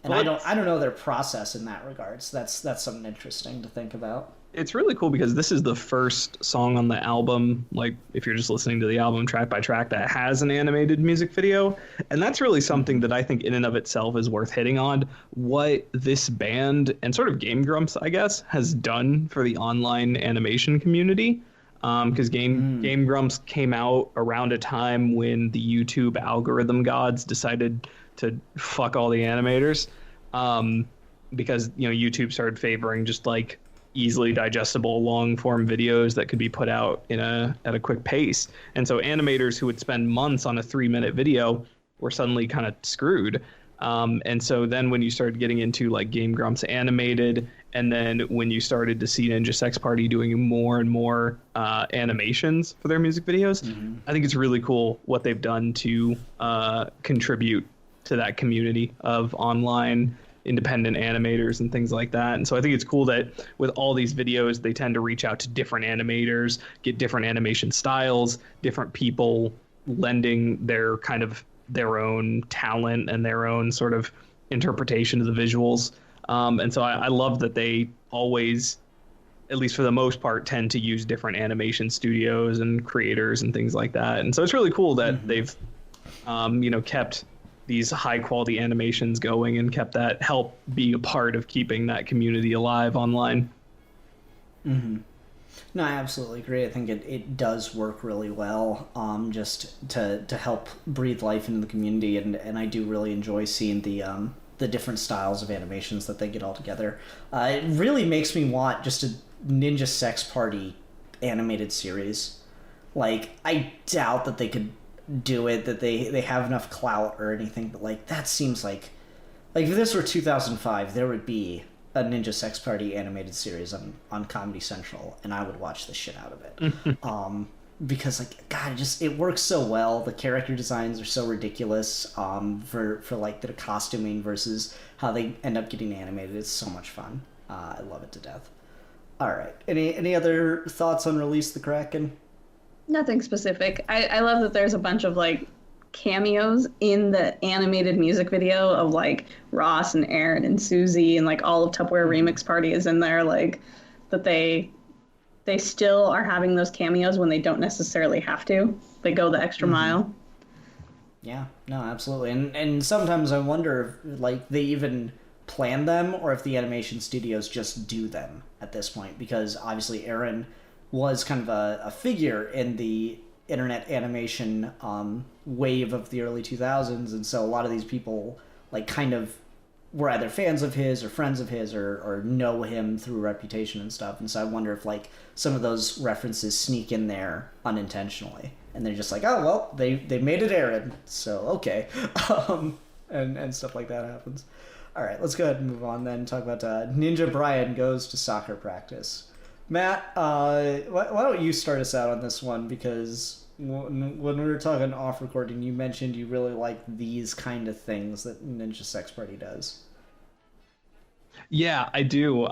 And Well, I don't know their process in that regard. So that's something interesting to think about. It's really cool because this is the first song on the album, like if you're just listening to the album track by track, that has an animated music video. And that's really something that I think in and of itself is worth hitting on. What this band and sort of Game Grumps, I guess, has done for the online animation community. Because Game Grumps came out around a time when the YouTube algorithm gods decided to fuck all the animators. Because, YouTube started favoring just like easily digestible long form videos that could be put out at a quick pace. And so animators who would spend months on a 3-minute video were suddenly kind of screwed. And so then when you started getting into like Game Grumps animated, and then when you started to see Ninja Sex Party doing more and more animations for their music videos, I think it's really cool what they've done to contribute to that community of online independent animators and things like that. And so I think it's cool that with all these videos, they tend to reach out to different animators, get different animation styles, different people lending their kind of their own talent and their own sort of interpretation of the visuals. And so I love that they always, at least for the most part, tend to use different animation studios and creators and things like that. And so it's really cool that they've, kept these high quality animations going and kept that, help be a part of keeping that community alive online. No, I absolutely agree. I think it does work really well, just to help breathe life into the community, and I do really enjoy seeing the different styles of animations that they get all together. It really makes me want just a Ninja Sex Party animated series. Like, I doubt that they could do it, that they have enough clout or anything, but like that seems like if this were 2005, there would be a Ninja Sex Party animated series on Comedy Central, and I would watch the shit out of it. Because like, God, it works so well. The character designs are so ridiculous. For like the costuming versus how they end up getting animated, it's so much fun. I love it to death. All right, any other thoughts on Release the Kraken? Nothing specific. I love that there's a bunch of like cameos in the animated music video of like Ross and Aaron and Susie, and like all of Tupperware Remix Party is in there, like that they still are having those cameos when they don't necessarily have to. They go the extra mile. Yeah, no, absolutely. And sometimes I wonder if like they even plan them or if the animation studios just do them at this point, because obviously Aaron was kind of a figure in the internet animation wave of the early 2000s, and so a lot of these people like kind of were either fans of his or friends of his or know him through reputation and stuff. And so I wonder if like some of those references sneak in there unintentionally, and they're just like, oh well, they made it Aaron, so okay. And stuff like that happens. All right, let's go ahead and move on then and talk about Ninja Brian Goes to Soccer Practice. Matt, why don't you start us out on this one, because when we were talking off recording, you mentioned you really like these kind of things that Ninja Sex Party does. Yeah, I do.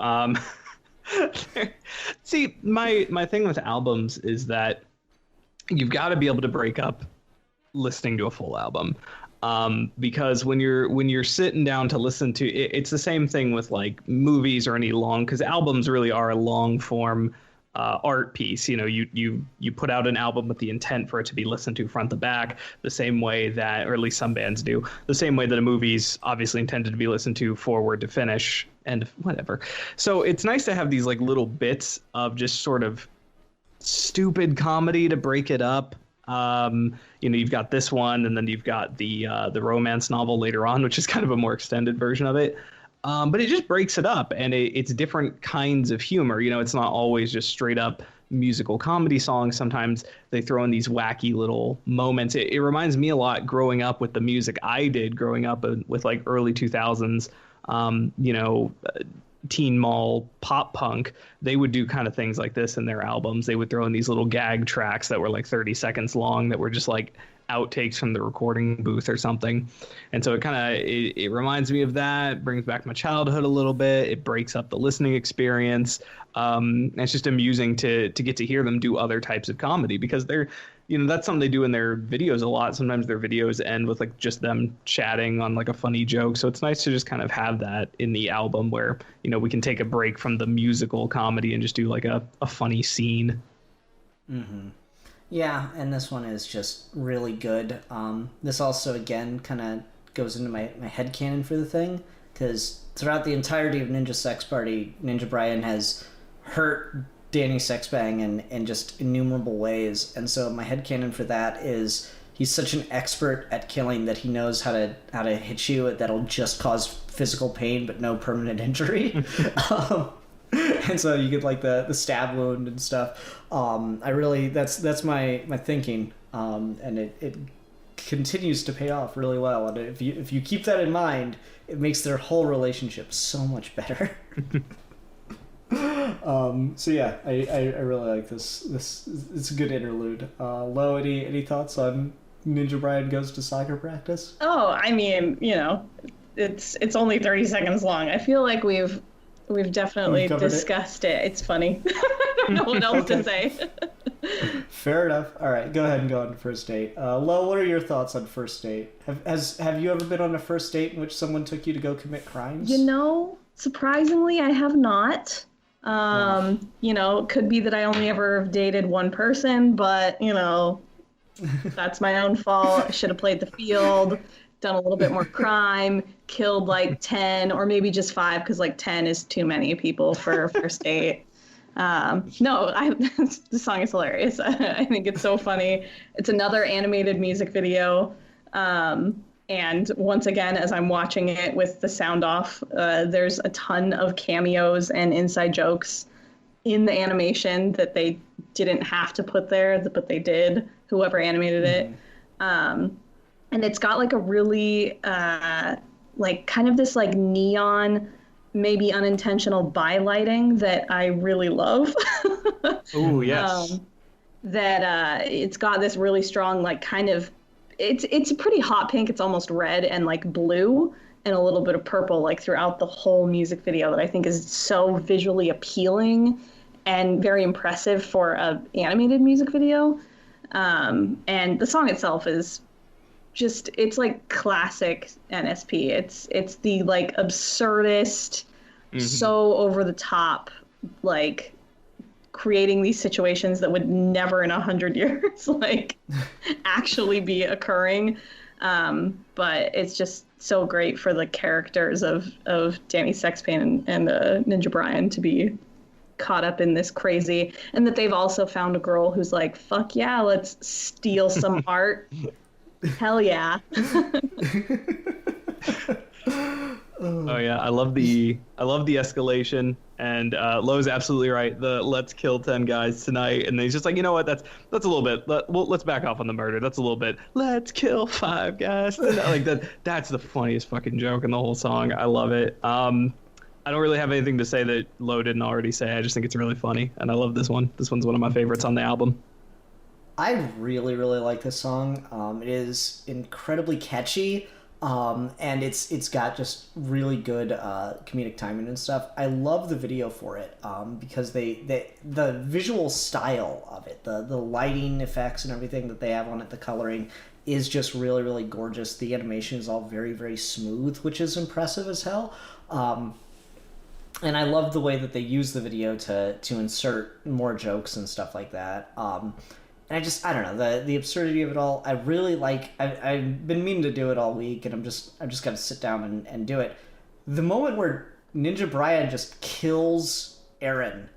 See, my thing with albums is that you've got to be able to break up listening to a full album. Because when you're sitting down to listen to it, it's the same thing with like movies or any long, because albums really are a long form art piece. You put out an album with the intent for it to be listened to front to back, the same way that, or at least some bands do, the same way that a movie's obviously intended to be listened to forward to finish and whatever. So it's nice to have these like little bits of just sort of stupid comedy to break it up. You've got this one, and then you've got the romance novel later on, which is kind of a more extended version of it. But it just breaks it up, and it's different kinds of humor. It's not always just straight up musical comedy songs. Sometimes they throw in these wacky little moments. It reminds me a lot growing up with the music I did growing up with like early 2000s, teen mall pop punk. They would do kind of things like this in their albums. They would throw in these little gag tracks that were like 30 seconds long that were just like outtakes from the recording booth or something. And so it reminds me of that, brings back my childhood a little bit. It breaks up the listening experience. It's just amusing to get to hear them do other types of comedy, because they're that's something they do in their videos a lot. Sometimes their videos end with like just them chatting on like a funny joke. So it's nice to just kind of have that in the album where, we can take a break from the musical comedy and just do like a funny scene. Mm-hmm. Yeah, and this one is just really good. This also, again, kind of goes into my headcanon for the thing, because throughout the entirety of Ninja Sex Party, Ninja Brian has hurt Danny Sexbang in just innumerable ways, and so my headcanon for that is he's such an expert at killing that he knows how to hit you that'll just cause physical pain but no permanent injury. And so you get like the stab wound and stuff. I really that's my thinking, and it continues to pay off really well. And if you keep that in mind, it makes their whole relationship so much better. So yeah, I really like this. It's a good interlude. Lo, any thoughts on Ninja Brian Goes to Soccer Practice? Oh, I mean, it's only 30 seconds long. I feel like we've definitely discussed it. It's funny. I don't know what else to say. Fair enough. All right, go ahead and go on to First Date. Lo, what are your thoughts on First Date? Have you ever been on a first date in which someone took you to go commit crimes? Surprisingly, I have not. Could be that I only ever dated one person, but that's my own fault. I should have played the field, done a little bit more crime, killed like 10 or maybe just 5, because like 10 is too many people for a first date. The song is hilarious. I think it's so funny. It's another animated music video. And once again, as I'm watching it with the sound off, there's a ton of cameos and inside jokes in the animation that they didn't have to put there, but they did, whoever animated it. And it's got like a really, kind of this like neon, maybe unintentional bylighting that I really love. Oh, yes. It's got this really strong, like kind of, it's a pretty hot pink. It's almost red and like blue and a little bit of purple like throughout the whole music video that I think is so visually appealing and very impressive for an animated music video. And the song itself is just, it's like classic NSP. It's the like absurdist, so over the top, like creating these situations that would never in 100 years like actually be occurring. But it's just so great for the characters of Danny Sexpain and Ninja Brian to be caught up in this crazy, and that they've also found a girl who's like, fuck yeah, let's steal some art. Hell yeah. Oh yeah, I love the escalation, and Lo's absolutely right. The let's kill 10 guys tonight, and he's just like, you know what? That's a little bit. Let's back off on the murder. That's a little bit. Let's kill 5 guys tonight. Like that. That's the funniest fucking joke in the whole song. I love it. I don't really have anything to say that Lo didn't already say. I just think it's really funny, and I love this one. This one's one of my favorites on the album. I really, really like this song. It is incredibly catchy. And it's got just really good comedic timing and stuff. I love the video for it because the visual style of it, the lighting effects and everything that they have on it, the coloring is just really, really gorgeous. The animation is all very, very smooth, which is impressive as hell. And I love the way that they use the video to insert more jokes and stuff like that. And I don't know, the absurdity of it all. I really like. I've been meaning to do it all week, and I'm just got to sit down and do it. The moment where Ninja Brian just kills Aaron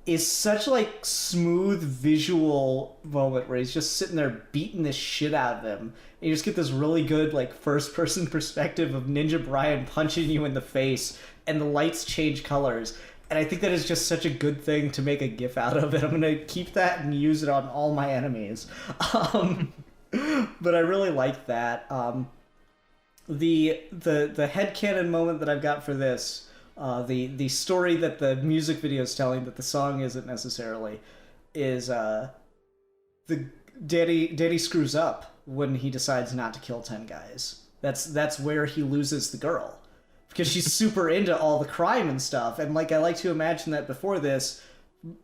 is such like smooth visual moment where he's just sitting there beating the shit out of him. And you just get this really good like first person perspective of Ninja Brian punching you in the face, and the lights change colors. And I think that is just such a good thing to make a GIF out of it. I'm going to keep that and use it on all my enemies. But I really like that. The headcanon moment that I've got for this, the story that the music video is telling that the song isn't necessarily, is the Daddy screws up when he decides not to kill 10 guys. That's where he loses the girl. Because she's super into all the crime and stuff. And, like, I like to imagine that before this,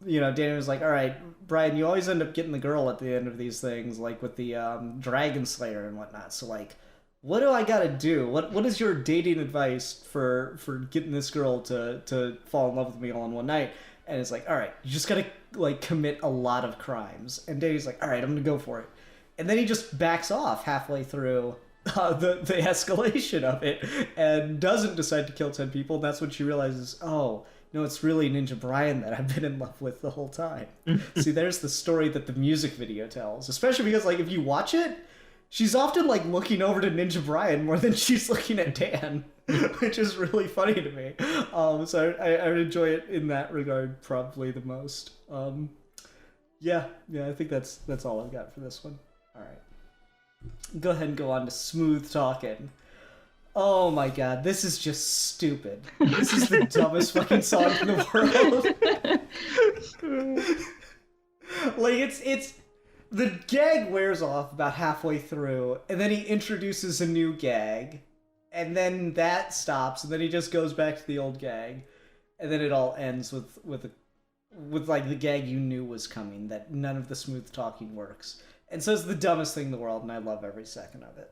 Danny was like, all right, Brian, you always end up getting the girl at the end of these things, like with the Dragon Slayer and whatnot. So like, what do I gotta do? What is your dating advice for getting this girl to fall in love with me all in one night? And it's like, all right, you just gotta like commit a lot of crimes. And Danny's like, all right, I'm gonna go for it. And then he just backs off halfway through the escalation of it and doesn't decide to kill 10 people. And that's when she realizes, oh, no, it's really Ninja Brian that I've been in love with the whole time. See, there's the story that the music video tells. Especially because, like, if you watch it, she's often, like, looking over to Ninja Brian more than she's looking at Dan, which is really funny to me. So I would enjoy it in that regard probably the most. Yeah, I think that's all I've got for this one. All right. Go ahead and go on to Smooth Talking. Oh my god, this is just stupid. This is the dumbest fucking song in the world. Like, it's the gag wears off about halfway through, and then he introduces a new gag, and then that stops, and then he just goes back to the old gag, and then it all ends with like the gag you knew was coming, that none of the smooth talking works. And so it's the dumbest thing in the world, and I love every second of it.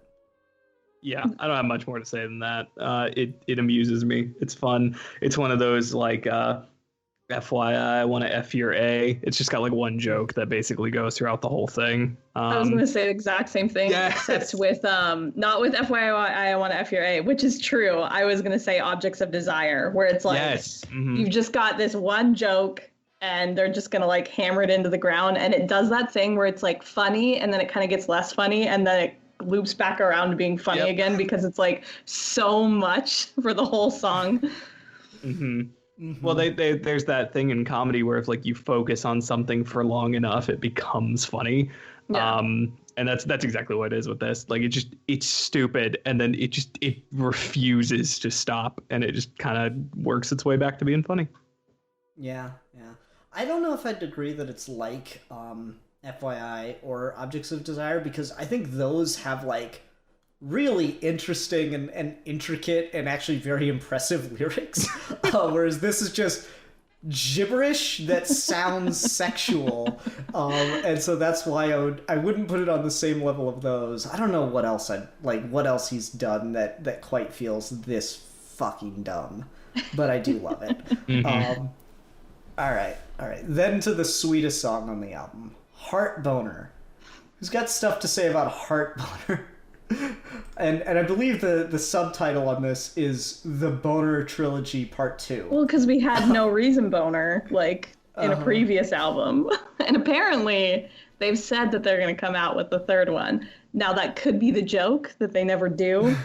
Yeah, I don't have much more to say than that. It amuses me. It's fun. It's one of those like FYI, I want to F your A. It's just got like one joke that basically goes throughout the whole thing. I was going to say the exact same thing, except with not with FYI, I want to F your A, which is true. I was going to say Objects of Desire, where it's like you've just got this one joke and they're just going to like hammer it into the ground, and it does that thing where it's like funny and then it kind of gets less funny and then it loops back around to being funny again because it's like so much for the whole song. Mm-hmm. Mm-hmm. Well, there's that thing in comedy where if like you focus on something for long enough, it becomes funny. Yeah. And that's exactly what it is with this. Like it's stupid, and then it refuses to stop, and it just kind of works its way back to being funny. Yeah. I don't know if I'd agree that it's like FYI or Objects of Desire, because I think those have like really interesting and intricate and actually very impressive lyrics, whereas this is just gibberish that sounds sexual, and so that's why I wouldn't put it on the same level of those. I don't know what else what else he's done that quite feels this fucking dumb, but I do love it. Mm-hmm. All right. Then to the sweetest song on the album, Heart Boner. Who's got stuff to say about Heart Boner? And I believe the subtitle on this is The Boner Trilogy Part 2. Well, because we had No Reason Boner, like, in a previous album. And apparently, they've said that they're going to come out with the third one. Now, that could be the joke that they never do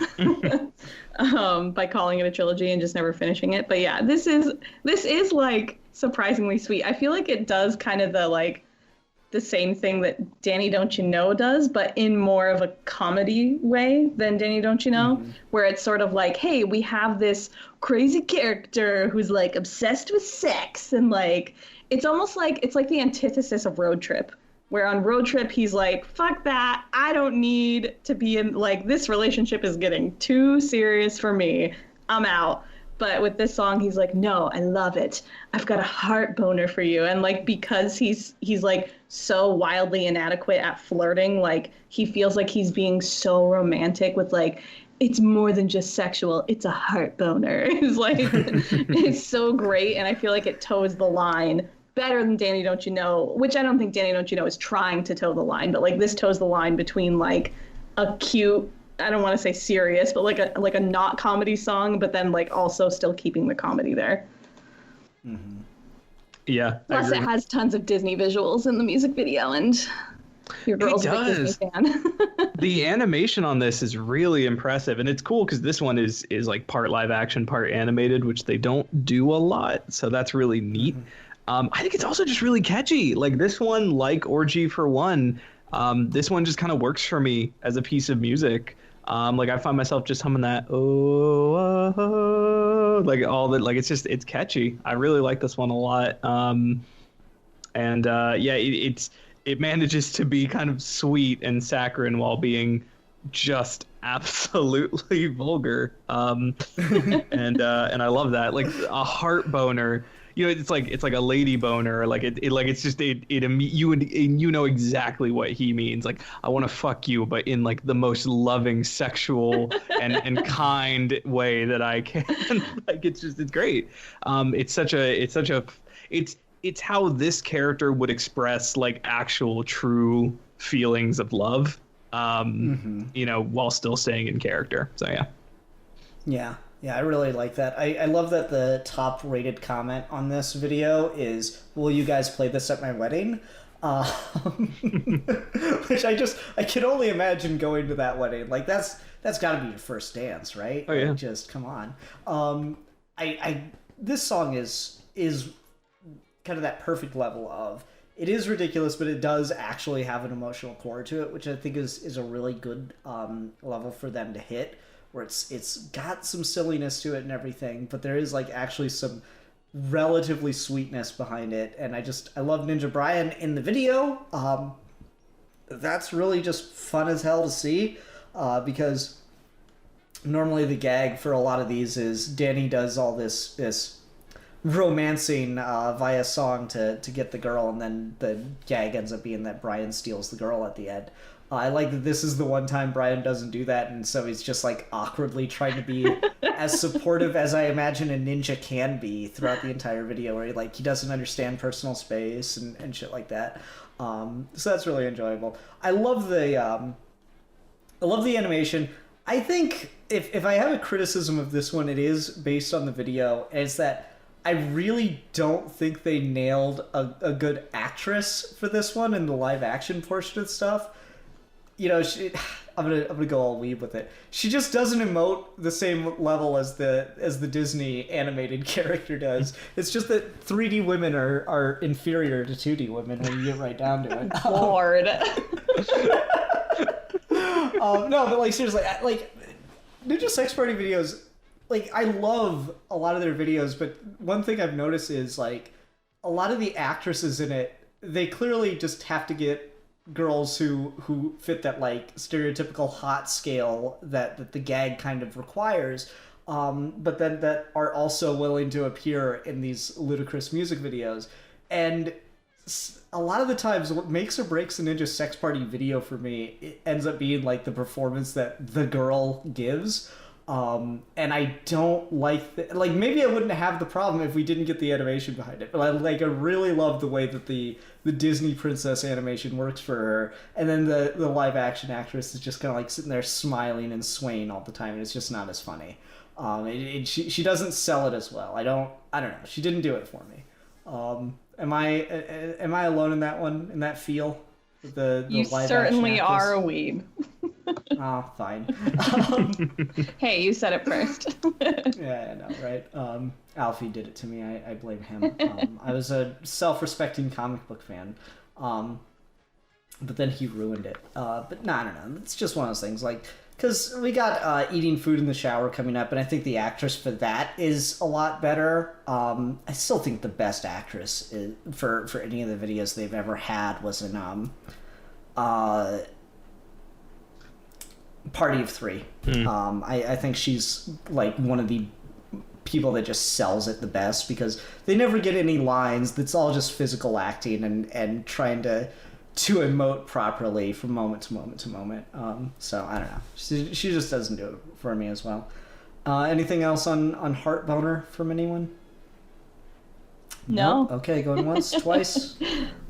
by calling it a trilogy and just never finishing it. But yeah, this is like, surprisingly sweet. I feel like it does kind of the same thing that Danny Don't You Know does, but in more of a comedy way than Danny Don't You Know, where it's sort of like, hey, we have this crazy character who's like obsessed with sex, and like it's almost like it's like the antithesis of Road Trip, where on Road Trip he's like, fuck that, I don't need to be in, like, this relationship is getting too serious for me, I'm out. But with this song, he's like, no, I love it. I've got a heart boner for you. And like, because he's like so wildly inadequate at flirting, like he feels like he's being so romantic with like, it's more than just sexual. It's a heart boner. It's like, it's so great. And I feel like it toes the line better than Danny Don't You Know, which I don't think Danny Don't You Know is trying to toe the line, but like this toes the line between like a cute, I don't want to say serious, but like a not comedy song, but then like also still keeping the comedy there. Mm-hmm. Yeah. Plus, it has tons of Disney visuals in the music video, and your girl's a big Disney fan. The animation on this is really impressive, and it's cool because this one is like part live action, part animated, which they don't do a lot, so that's really neat. I think it's also just really catchy. Like this one, like Orgy for One, this one just kind of works for me as a piece of music. Like I find myself just humming that like all that, like it's catchy. I really like this one a lot. It manages to be kind of sweet and saccharine while being just absolutely vulgar. And I love that. Like a heart boner it's like a lady boner, like it's just you know exactly what he means. Like, I want to fuck you, but in like the most loving, sexual and kind way that I can. Like, it's great. It's how this character would express like actual true feelings of love, while still staying in character. So Yeah, I really like that. I love that the top rated comment on this video is, "Will you guys play this at my wedding?" Which I can only imagine going to that wedding. Like, that's got to be your first dance, right? Oh yeah. Like, just come on. This song is kind of that perfect level of, it is ridiculous, but it does actually have an emotional core to it, which I think is a really good level for them to hit, where it's got some silliness to it and everything, but there is like actually some relatively sweetness behind it. And I love Ninja Brian in the video. That's really just fun as hell to see, because normally the gag for a lot of these is Danny does all this romancing via song to get the girl, and then the gag ends up being that Brian steals the girl at the end. I like that this is the one time Brian doesn't do that, and so he's just like awkwardly trying to be as supportive as I imagine a ninja can be throughout the entire video, where he doesn't understand personal space and shit like that. So that's really enjoyable. I love the animation. I think if I have a criticism of this one, it is based on the video, and it's that I really don't think they nailed a good actress for this one in the live action portion of stuff. I'm gonna go all weeb with it. She just doesn't emote the same level as the Disney animated character does. It's just that 3D women are inferior to 2D women when you get right down to it. Lord. No, but like seriously, like Ninja Sex Party videos. Like, I love a lot of their videos, but one thing I've noticed is, like, a lot of the actresses in it, they clearly just have to get girls who fit that, like, stereotypical hot scale that the gag kind of requires, but then that are also willing to appear in these ludicrous music videos. And a lot of the times, what makes or breaks a Ninja Sex Party video for me, it ends up being, like, the performance that the girl gives. And I don't like like, maybe I wouldn't have the problem if we didn't get the animation behind it, but I really love the way that the Disney princess animation works for her, and then the live action actress is just kind of like sitting there smiling and swaying all the time, and it's just not as funny. She doesn't sell it as well. I don't know, she didn't do it for me. Am I alone in that one, in that feel? The You live certainly action actress? are a weeb. Oh, fine. Hey, you said it first. Yeah, I know, right? Alfie did it to me. I blame him. I was a self-respecting comic book fan, but then he ruined it. But no, I don't know. It's just one of those things. Like, because we got Eating Food in the Shower coming up, and I think the actress for that is a lot better. I still think the best actress for any of the videos they've ever had was in Party of Three. I think she's like one of the people that just sells it the best, because they never get any lines. That's all just physical acting and trying to emote properly from moment to moment to moment. So I don't know. She just doesn't do it for me as well. Anything else on Heart Boner from anyone? No. Nope. Okay, going once, twice.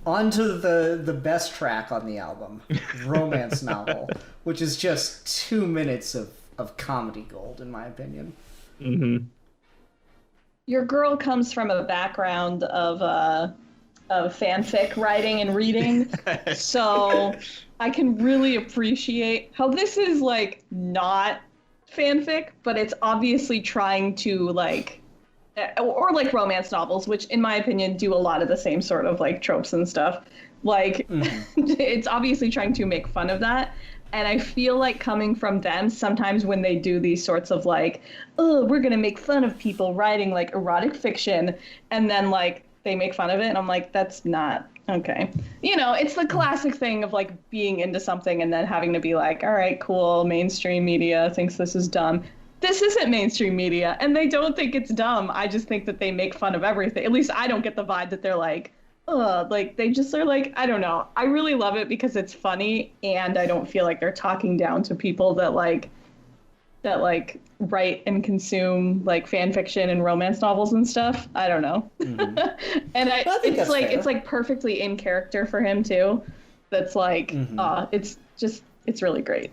On to the best track on the album, Romance Novel, which is just 2 minutes of comedy gold, in my opinion. Mm-hmm. Your girl comes from a background of fanfic writing and reading, so I can really appreciate how this is like not fanfic, but it's obviously trying to like, or like romance novels, which in my opinion do a lot of the same sort of like tropes and stuff. Like, it's obviously trying to make fun of that. And I feel like coming from them, sometimes when they do these sorts of like, oh, we're going to make fun of people writing like erotic fiction, and then like they make fun of it, and I'm like, that's not okay. You know, it's the classic thing of like being into something and then having to be like, all right, cool, mainstream media thinks this is dumb. this isn't mainstream media, and they don't think it's dumb. I just think that they make fun of everything. At least I don't get the vibe that they're like, ugh, like they just are like, I don't know. I really love it because it's funny, and I don't feel like they're talking down to people that write and consume like fan fiction and romance novels and stuff. I don't know. Mm-hmm. And it's like it's like perfectly in character for him too. That's like it's really great.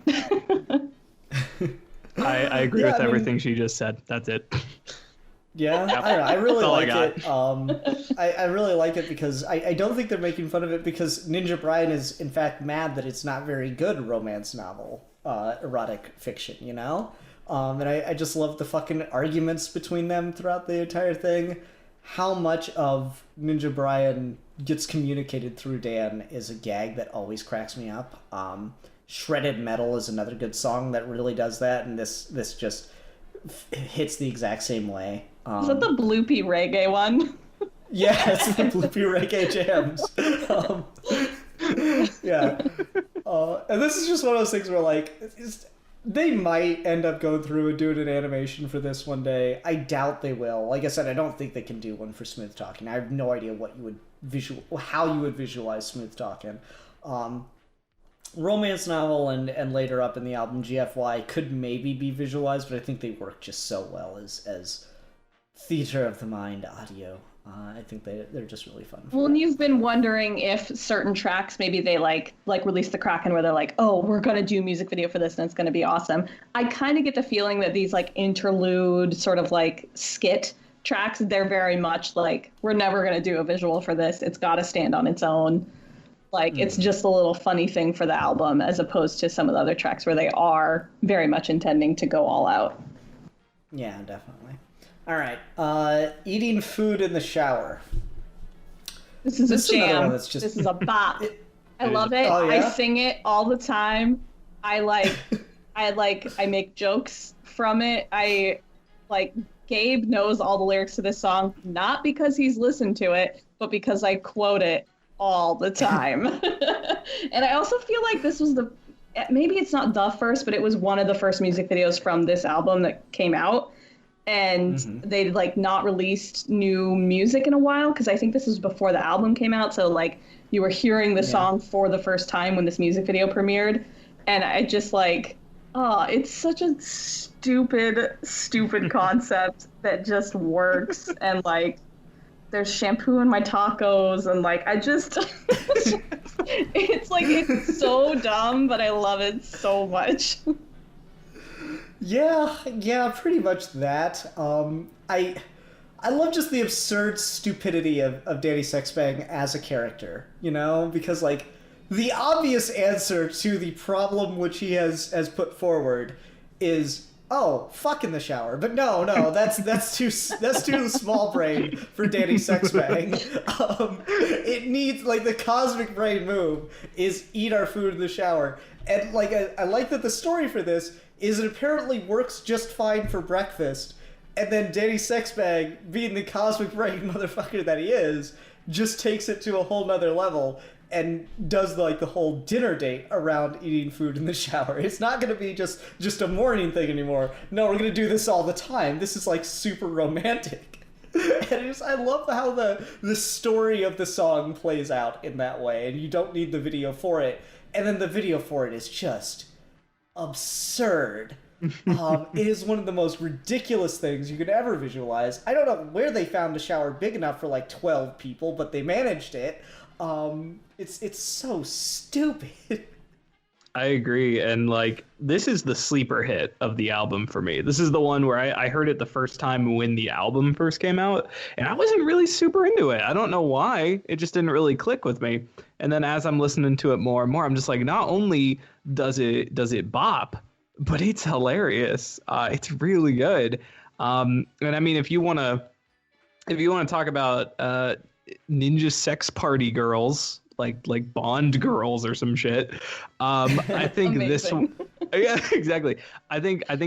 I agree with I mean, everything she just said. That's it. Yeah, I don't know. I really all I like it. I really like it because I don't think they're making fun of it because Ninja Brian is in fact mad that it's not very good romance novel, erotic fiction, you know? And I just love the fucking arguments between them throughout the entire thing. How much of Ninja Brian gets communicated through Dan is a gag that always cracks me up. Shredded Metal is another good song that really does that, and this just hits the exact same way. Is that the bloopy reggae one? Yeah, it's the bloopy reggae jams. Yeah. And this is just one of those things where, like, they might end up going through and doing an animation for this one day. I doubt they will. Like I said, I don't think they can do one for Smooth Talking. I have no idea what you would how you would visualize Smooth Talking. Romance novel and later up in the album GFY could maybe be visualized, but I think they work just so well as theater of the mind audio. I think they're just really fun. Well, and you've been wondering if certain tracks, maybe they like release the Kraken where they're like, oh, we're going to do a music video for this and it's going to be awesome. I kind of get the feeling that these like interlude sort of like skit tracks, they're very much like, we're never going to do a visual for this. It's got to stand on its own. Like, it's just a little funny thing for the album as opposed to some of the other tracks where they are very much intending to go all out. Yeah, definitely. All right. Eating food in the shower. This is a jam. This is a bop. I love it. Oh, yeah? I sing it all the time. I make jokes from it. Gabe knows all the lyrics to this song, not because he's listened to it, but because I quote it all the time. And I also feel like this was maybe it's not the first, but it was one of the first music videos from this album that came out. And they'd like not released new music in a while because I think this was before the album came out. So like you were hearing the song for the first time when this music video premiered. And I just like, oh, it's such a stupid concept that just works. And like, there's shampoo in my tacos and like, I just, it's like, it's so dumb, but I love it so much. Yeah, pretty much that. I love just the absurd stupidity of Danny Sexbang as a character, you know, because like the obvious answer to the problem which he has put forward is, oh, fuck in the shower. But no, that's too small brain for Danny Sexbang. It needs, like, the cosmic brain move is eat our food in the shower. And like I like that the story for this is it apparently works just fine for breakfast, and then Danny Sexbag, being the cosmic brain motherfucker that he is, just takes it to a whole nother level and does like the whole dinner date around eating food in the shower. It's not going to be just a morning thing anymore. No, we're going to do this all the time. This is like super romantic. And I love how the story of the song plays out in that way, and you don't need the video for it. And then the video for it is just absurd. It is one of the most ridiculous things you could ever visualize. I don't know where they found a shower big enough for like 12 people, but they managed it. It's so stupid. I agree, and like this is the sleeper hit of the album for me. This is the one where I heard it the first time when the album first came out, and I wasn't really super into it. I don't know why. It just didn't really click with me. And then as I'm listening to it more and more, I'm just like, not only does it bop, but it's hilarious. It's really good. And I mean, if you want to talk about ninja sex party girls, like Bond girls or some shit, I think this one, yeah, exactly. I think the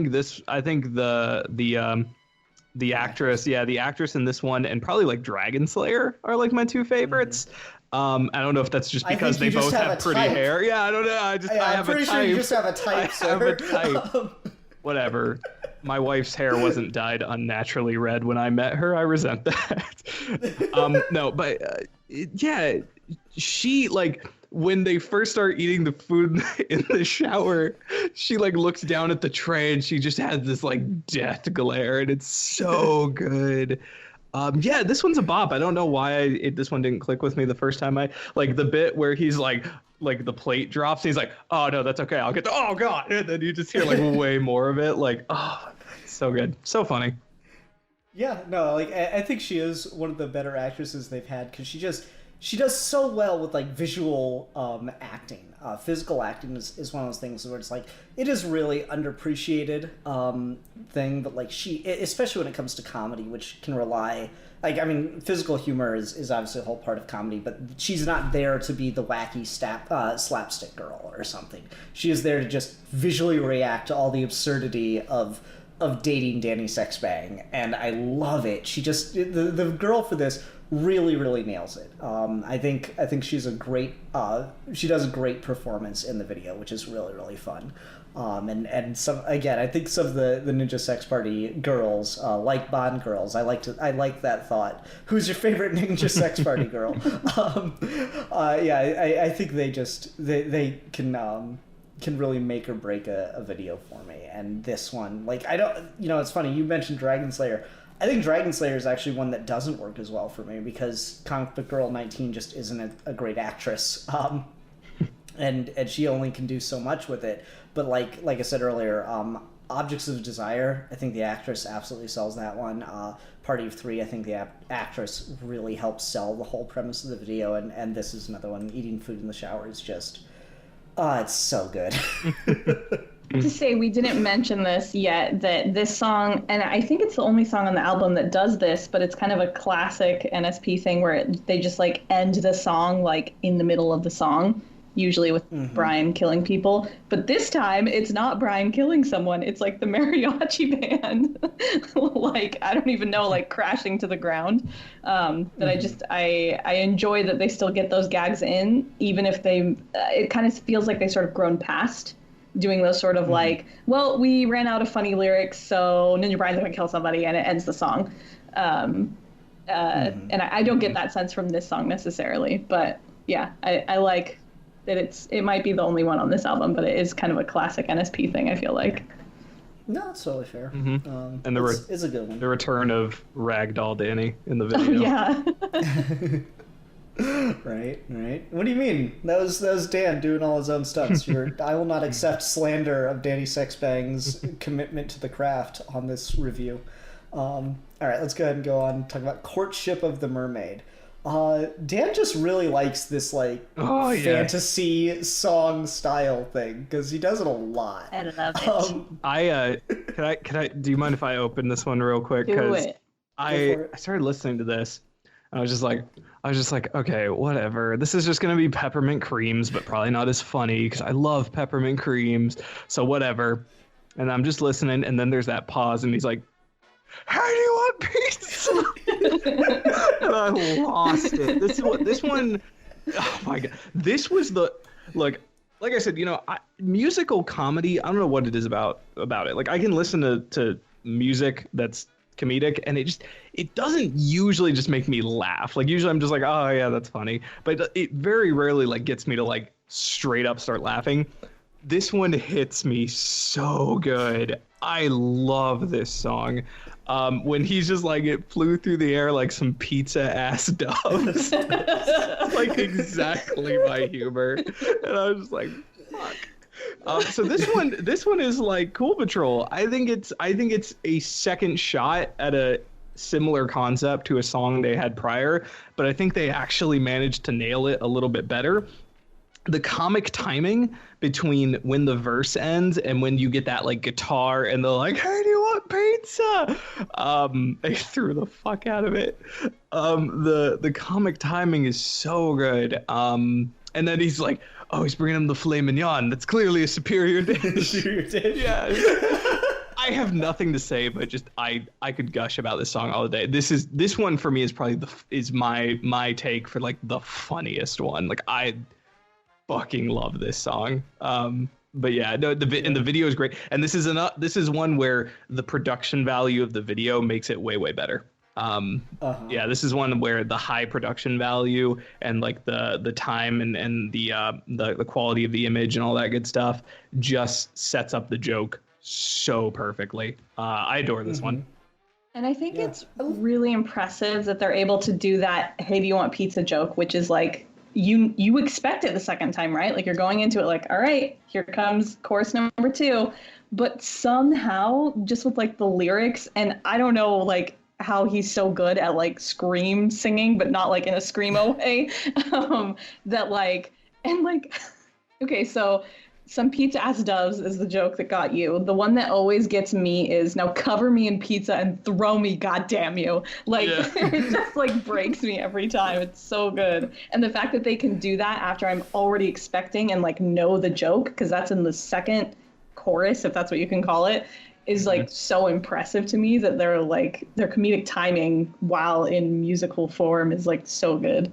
actress, the actress in this one, and probably like Dragon Slayer are like my two favorites. I don't know if that's just because they both have pretty hair. Yeah, I don't know. I have a type. I'm pretty sure you just have a type, sir. I have a type. whatever. My wife's hair wasn't dyed unnaturally red when I met her. I resent that. No, but yeah, she like when they first start eating the food in the shower, she like looks down at the tray and she just has this like death glare, and it's so good. Yeah, this one's a bop. I don't know why this one didn't click with me the first time. I like the bit where he's like the plate drops and he's like, oh no, that's okay, I'll get the, oh god, and then you just hear like way more of it. Like, oh, so good, so funny. Yeah, no, like I think she is one of the better actresses they've had, because she does so well with like visual acting. Physical acting is one of those things where it's like it is really underappreciated thing, but like especially when it comes to comedy, which can rely, like, I mean, physical humor is obviously a whole part of comedy, but she's not there to be the wacky slapstick girl or something. She is there to just visually react to all the absurdity of dating Danny Sexbang, and I love it. She just the girl for this really nails it. I think she's she does a great performance in the video, which is really fun. And some, again, I think some of the Ninja Sex Party girls, like Bond girls, I like that thought. Who's your favorite Ninja Sex Party girl? Yeah, I think they can really make or break a video for me. And this one, like, I don't, it's funny, you mentioned Dragon Slayer. I think Dragon Slayer is actually one that doesn't work as well for me, because Comic Book Girl 19 just isn't a great actress. And she only can do so much with it. But like I said earlier, Objects of Desire, I think the actress absolutely sells that one. Party of Three, I think the actress really helps sell the whole premise of the video. And this is another one. Eating food in the shower is just, it's so good. To say we didn't mention this yet, that this song, and I think it's the only song on the album that does this, but it's kind of a classic NSP thing where they just like end the song like in the middle of the song, usually with Brian killing people. But this time it's not Brian killing someone, it's like the mariachi band like, I don't even know, like crashing to the ground. But I enjoy that they still get those gags in, even if it kind of feels like they sort of grown past doing those sort of like, well, we ran out of funny lyrics, so Ninja Brian's gonna kill somebody, and it ends the song. And I don't get that sense from this song necessarily, but yeah, I like that it might be the only one on this album, but it is kind of a classic NSP thing, I feel like. No, it's totally fair. And it's a good one. The return of Ragdoll Danny in the video. Yeah. Right. What do you mean? That was Dan doing all his own stunts. I will not accept slander of Danny Sexbang's commitment to the craft on this review. All right, let's go ahead and go on and talk about Courtship of the Mermaid. Dan just really likes this like fantasy song style thing, because he does it a lot. I love it. Can I? Do you mind if I open this one real quick? Do it. I started listening to this. I was just like, okay, whatever. This is just gonna be peppermint creams, but probably not as funny because I love peppermint creams. So whatever. And I'm just listening, and then there's that pause, and he's like, "How do you want pizza?" And I lost it. This one. Oh my god. This was the like I said, musical comedy. I don't know what it is about it. Like I can listen to music that's comedic, and it doesn't usually just make me laugh. Like usually I'm just like, oh yeah, that's funny, but it very rarely like gets me to like straight up start laughing. This one hits me so good. I love this song. When he's just like, it flew through the air like some pizza ass doves. Like exactly my humor, and I was just like, fuck. So this one is like Cool Patrol. I think it's a second shot at a similar concept to a song they had prior, but I think they actually managed to nail it a little bit better. The comic timing between when the verse ends and when you get that like guitar and they're like, "Hey, do you want pizza?" They threw the fuck out of it. The comic timing is so good. And then he's like, "Oh, he's bringing him the filet mignon. That's clearly a superior dish." Yeah. I have nothing to say, but just I could gush about this song all day. This one for me is probably my take for like the funniest one. Like I fucking love this song. But yeah, no, and the video is great. And this is one where the production value of the video makes it way better. Yeah, this is one where the high production value and like the time and the quality of the image and all that good stuff just sets up the joke so perfectly. I adore this one. And I think it's really impressive that they're able to do that "hey, do you want pizza" joke, which is like you expect it the second time, right? Like you're going into it like, all right, here comes chorus number 2. But somehow, just with like the lyrics, and I don't know like how he's so good at like scream singing, but not like in a screamo way, that like, and like, okay, so some pizza ass doves is the joke that got you. The one that always gets me is now cover me in pizza and throw me, goddamn you. Like it just like breaks me every time. It's so good. And the fact that they can do that after I'm already expecting and like know the joke, because that's in the second chorus, if that's what you can call it, is like so impressive to me that their comedic timing while in musical form is like so good.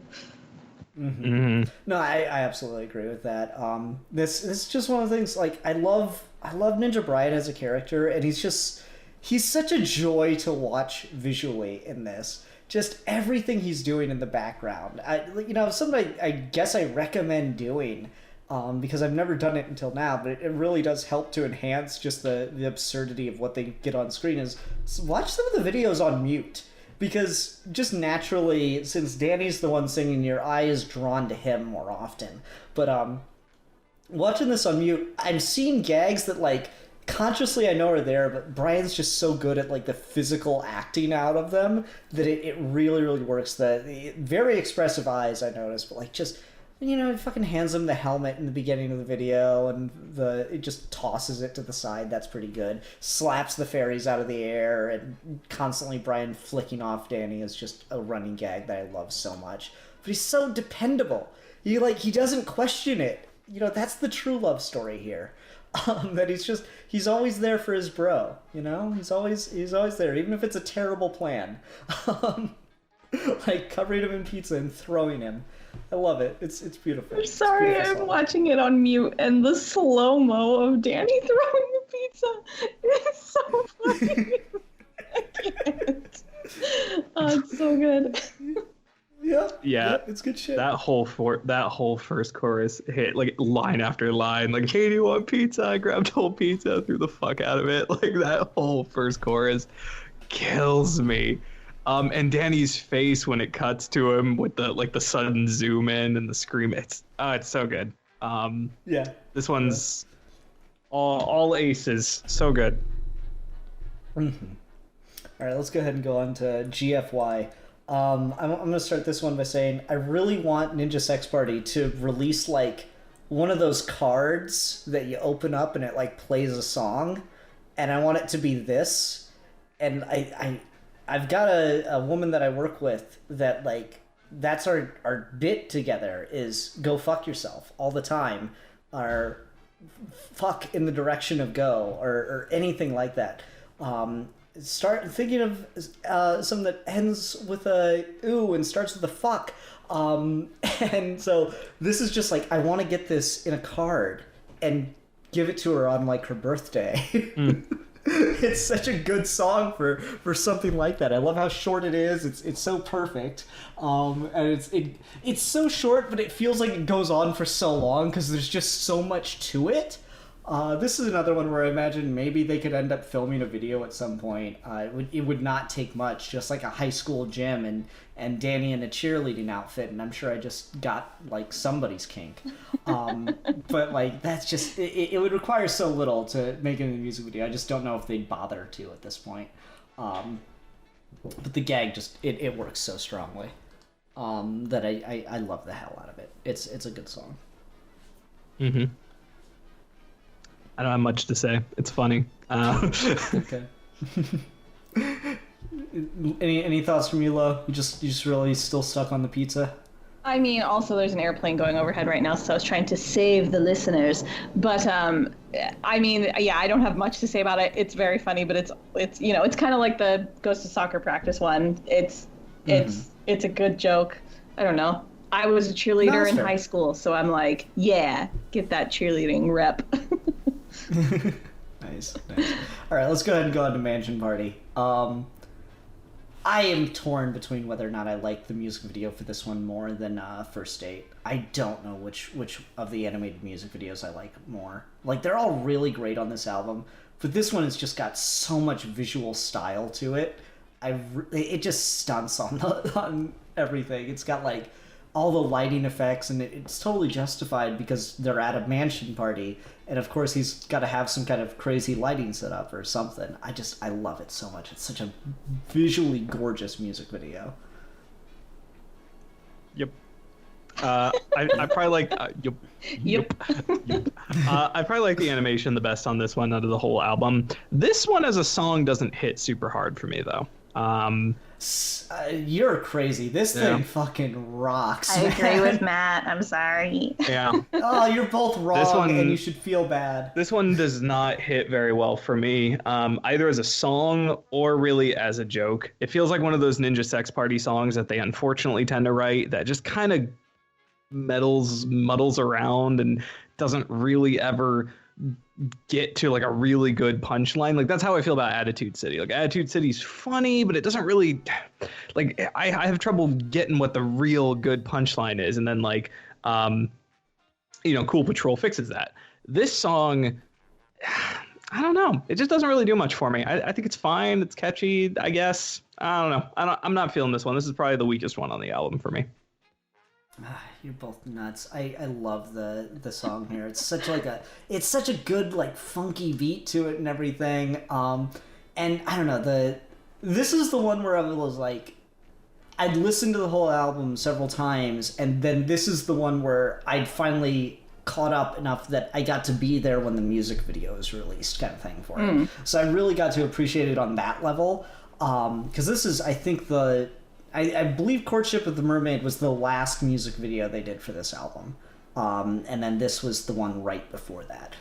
No, I absolutely agree with that. This is just one of the things. Like I love Ninja Brian as a character, and he's such a joy to watch visually in this. Just everything he's doing in the background. Something I guess I recommend doing, because I've never done it until now, but it really does help to enhance just the absurdity of what they get on screen. Is watch some of the videos on mute. Because just naturally, since Danny's the one singing, your eye is drawn to him more often. But watching this on mute, I'm seeing gags that like consciously I know are there, but Brian's just so good at like the physical acting out of them that it really works. The very expressive eyes I noticed, but like just, it fucking hands him the helmet in the beginning of the video, and it just tosses it to the side. That's pretty good. Slaps the fairies out of the air, and constantly Brian flicking off Danny is just a running gag that I love so much. But he's so dependable. He doesn't question it. That's the true love story here. That he's always there for his bro. He's always there, even if it's a terrible plan. Like covering him in pizza and throwing him. I love it. It's beautiful. I'm sorry, I'm watching it on mute, and the slow-mo of Danny throwing the pizza is so funny. I can't. Oh, it's so good. Yeah, it's good shit. That whole first chorus hit like line after line, like, "Hey, do you want pizza?" I grabbed whole pizza, threw the fuck out of it. Like that whole first chorus kills me. And Danny's face when it cuts to him with the sudden zoom in and the scream, it's so good. This one's all aces, so good. All right, let's go ahead and go on to GFY. I'm gonna start this one by saying I really want Ninja Sex Party to release like one of those cards that you open up and it like plays a song, and I want it to be this, and I've got a woman that I work with that like that's our bit together is go fuck yourself all the time, or fuck in the direction of go, or anything like that. Start thinking of something that ends with a ooh and starts with a fuck. And so this is just like I want to get this in a card and give it to her on like her birthday. It's such a good song for something like that. I love how short it is. It's so perfect, and it's so short, but it feels like it goes on for so long because there's just so much to it. This is another one where I imagine maybe they could end up filming a video at some point. It would not take much, just like a high school gym and Danny in a cheerleading outfit, and I'm sure I just got like somebody's kink. But like that's just it would require so little to make it in a music video. I just don't know if they'd bother to at this point. But the gag just it works so strongly that I love the hell out of it. It's a good song. Mm-hmm. I don't have much to say. It's funny. Okay. Any thoughts from you, Lo? You just really still stuck on the pizza? I mean, also there's an airplane going overhead right now, so I was trying to save the listeners. But I mean, yeah, I don't have much to say about it. It's very funny, but it's it's kind of like the goes to soccer practice one. It's a good joke. I don't know. I was a cheerleader in high school, so I'm like, yeah, get that cheerleading rep. Nice. All right, let's go ahead and go on to Mansion Party. I am torn between whether or not I like the music video for this one more than First Date. I don't know which of the animated music videos I like more. Like, they're all really great on this album, but this one has just got so much visual style to it. It just stunts on everything. It's got like all the lighting effects, and it's totally justified because they're at a mansion party, and of course he's got to have some kind of crazy lighting setup or something. I love it so much. It's such a visually gorgeous music video. Yep. I probably like yep. I probably like the animation the best on this one out of the whole album. This one as a song doesn't hit super hard for me though. You're crazy. This thing fucking rocks. I agree with Matt. I'm sorry. Yeah. Oh, you're both wrong, and you should feel bad. This one does not hit very well for me, either as a song or really as a joke. It feels like one of those Ninja Sex Party songs that they unfortunately tend to write that just kind of muddles around and doesn't really ever get to like a really good punchline. Like, that's how I feel about Attitude City. Like, Attitude City's funny, but it doesn't really, like, I have trouble getting what the real good punchline is, and then like Cool Patrol fixes that. This song, I don't know, it just doesn't really do much for me. I think it's fine, it's catchy, I guess. I don't know, I'm not feeling this one. This is probably the weakest one on the album for me. You're both nuts. I love the song here. It's such a good like funky beat to it and everything. And I don't know, this is the one where I was like, I'd listened to the whole album several times, and then this is the one where I'd finally caught up enough that I got to be there when the music video was released, kind of thing for it. So I really got to appreciate it on that level. Because this is, I think, I believe Courtship of the Mermaid was the last music video they did for this album. And then this was the one right before that.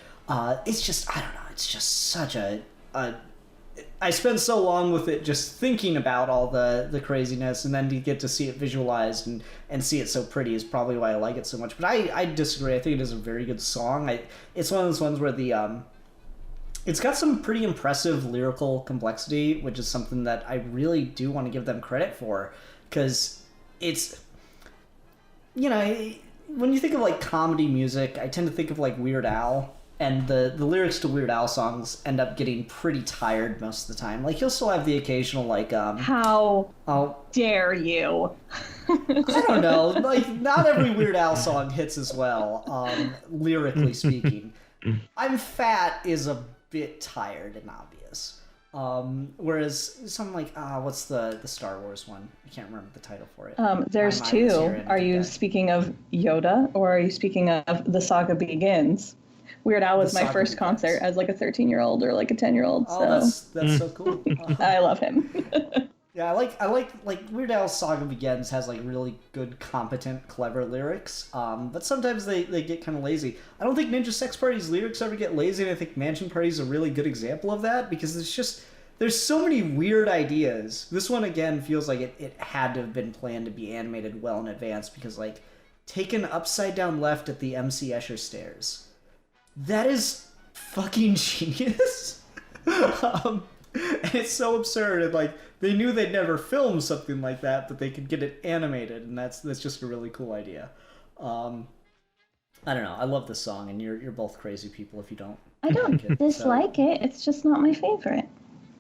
It's just, I don't know, it's just such I spent so long with it just thinking about all the craziness, and then to get to see it visualized and see it so pretty is probably why I like it so much. But I disagree. I think it is a very good song. It's one of those ones where it's got some pretty impressive lyrical complexity, which is something that I really do want to give them credit for, because it's, when you think of like comedy music, I tend to think of like Weird Al, and the lyrics to Weird Al songs end up getting pretty tired most of the time. Like, you'll still have the occasional like how dare you? I don't know, like, not every Weird Al song hits as well, lyrically speaking. I'm Fat is a bit tired and obvious. Whereas something like, what's the Star Wars one? I can't remember the title for it. There's two. Are you speaking of Yoda, or are you speaking of The Saga Begins? Weird Al was my first concert as like a 13-year-old or like a 10-year-old. Oh, that's so cool. I love him. Yeah, I like Weird Al's Saga Begins has like really good, competent, clever lyrics. But sometimes they get kind of lazy. I don't think Ninja Sex Party's lyrics ever get lazy, and I think Mansion Party is a really good example of that, because there's so many weird ideas. This one again feels like it had to have been planned to be animated well in advance, because like, take an upside down left at the MC Escher stairs. That is fucking genius. And it's so absurd, and like, they knew they'd never film something like that, but they could get it animated, and that's just a really cool idea. I don't know. I love this song, and you're both crazy people if you don't. I don't dislike it. It's just not my favorite.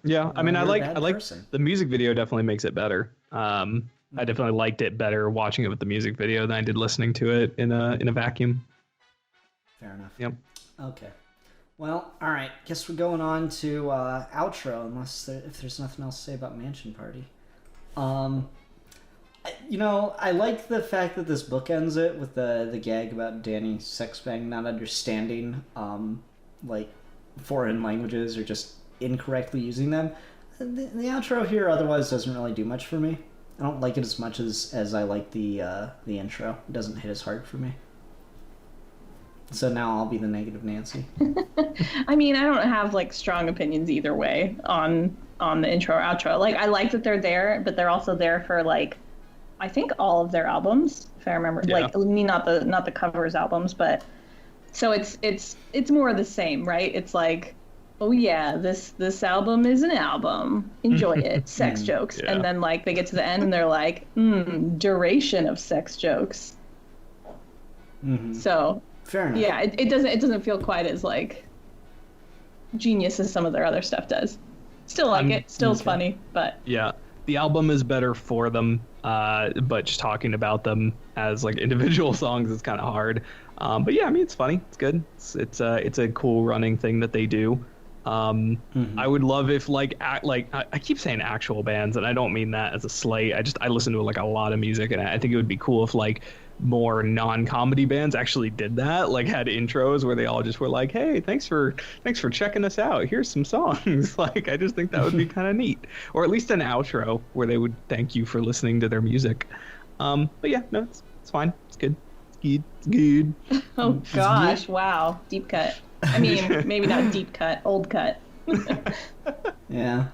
Yeah, I mean, I like person. the music video definitely makes it better. I definitely liked it better watching it with the music video than I did listening to it in a vacuum. Fair enough. Yep. Okay. Well, all right. Guess we're going on to outro, if there's nothing else to say about Mansion Party. I like the fact that this book ends it with the gag about Danny Sexbang not understanding like foreign languages or just incorrectly using them. The outro here otherwise doesn't really do much for me. I don't like it as much as I like the intro. It doesn't hit as hard for me. So now I'll be the negative Nancy. I mean, I don't have like strong opinions either way on the intro or outro. Like, I like that they're there, but they're also there for like, I think all of their albums, if I remember. Yeah. Like, not the covers albums, but So it's more of the same, right? It's like, oh yeah, this album is an album. Enjoy it. Sex jokes. Yeah. And then like they get to the end and they're like, duration of sex jokes. Mm-hmm. So Fair enough. yeah, it doesn't feel quite as like genius as some of their other stuff does. Still like it. Still's funny, but Yeah, the album is better for them, but just talking about them as like individual songs is kind of hard. But yeah, I mean, it's funny. It's good. It's a cool running thing that they do. I would love if I keep saying actual bands, and I don't mean that as a slight. I listen to like a lot of music, and I think it would be cool if like more non-comedy bands actually did that, like had intros where they all just were like, hey, thanks for checking us out, here's some songs. Like, I just think that would be kind of neat, or at least an outro where they would thank you for listening to their music. But yeah, no, it's fine, it's good, it's good. oh gosh, wow, deep cut. I mean, maybe not deep cut, old cut. Yeah.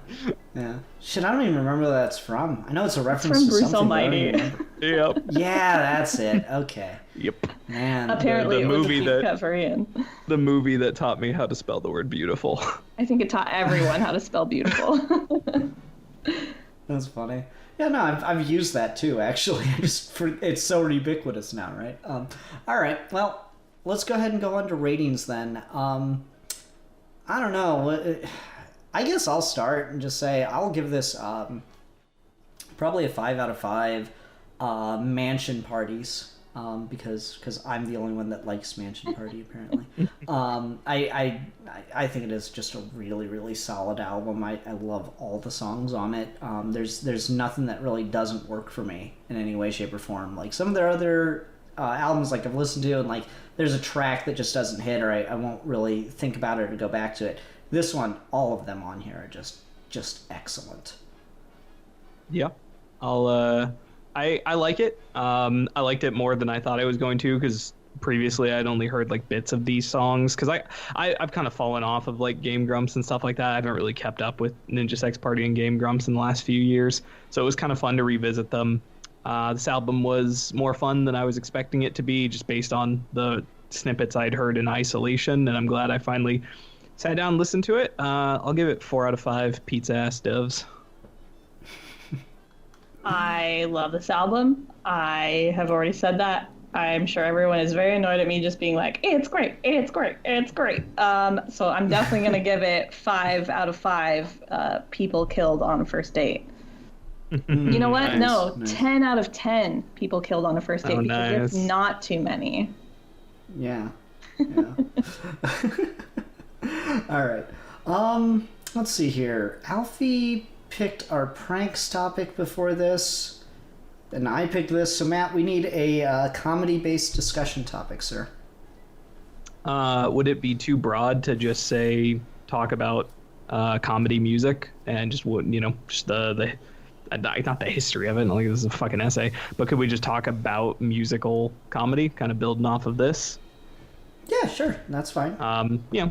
Shit, I don't even remember where that's from. I know it's a reference from to Bruce something. but I don't Almighty. remember. Yep. Yeah, that's it. Okay. Yep. Man. Apparently, the it was a movie deep that- cut for Ian. The movie that taught me how to spell the word beautiful. I think it taught everyone how to spell beautiful. That's funny. Yeah, no, I've used that too, actually. It's so ubiquitous now, right? All right, well, let's go ahead and go on to ratings then. I don't know. I guess I'll start and just say I'll give this probably a 5 out of 5 mansion parties. Because I'm the only one that likes Mansion Party, apparently. I think it is just a really, really solid album. I love all the songs on it. There's nothing that really doesn't work for me in any way, shape, or form. Like some of their other albums, like I've listened to, and like there's a track that just doesn't hit, or I won't really think about it or go back to it. This one, all of them on here are just excellent. Yeah, I like it. I liked it more than I thought I was going to, because previously I'd only heard like bits of these songs, because I've kind of fallen off of like Game Grumps and stuff like that. I haven't really kept up with Ninja Sex Party and Game Grumps in the last few years, so it was kind of fun to revisit them. This album was more fun than I was expecting it to be, just based on the snippets I'd heard in isolation, and I'm glad I finally sat down and listened to it. I'll give it 4 out of 5 pizza ass doves. I love this album. I have already said that. I'm sure everyone is very annoyed at me just being like, it's great, it's great, it's great. So I'm definitely going to give it 5 out of 5 people killed on a first date. You know what? Nice, No, nice. 10 out of 10 people killed on a first date, Oh, because nice. it's not too many. Yeah. All right. Let's see here. Alfie picked our pranks topic before this, and I picked this. So Matt, we need a comedy-based discussion topic, sir. Would it be too broad to just say talk about comedy music and just just the not the history of it? I don't think this is a fucking essay, but could we just talk about musical comedy, kind of building off of this? Yeah, sure. That's fine.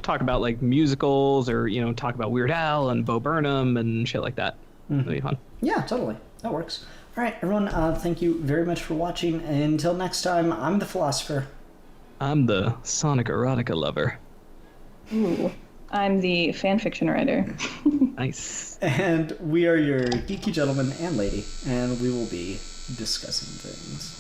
Talk about like musicals, or talk about Weird Al and Bo Burnham and shit like that. That'd be fun. Yeah, totally. That works. All right, everyone. Thank you very much for watching. Until next time, I'm the philosopher. I'm the Sonic erotica lover. Ooh, I'm the fan fiction writer. Nice. And we are your geeky gentleman and lady, and we will be discussing things.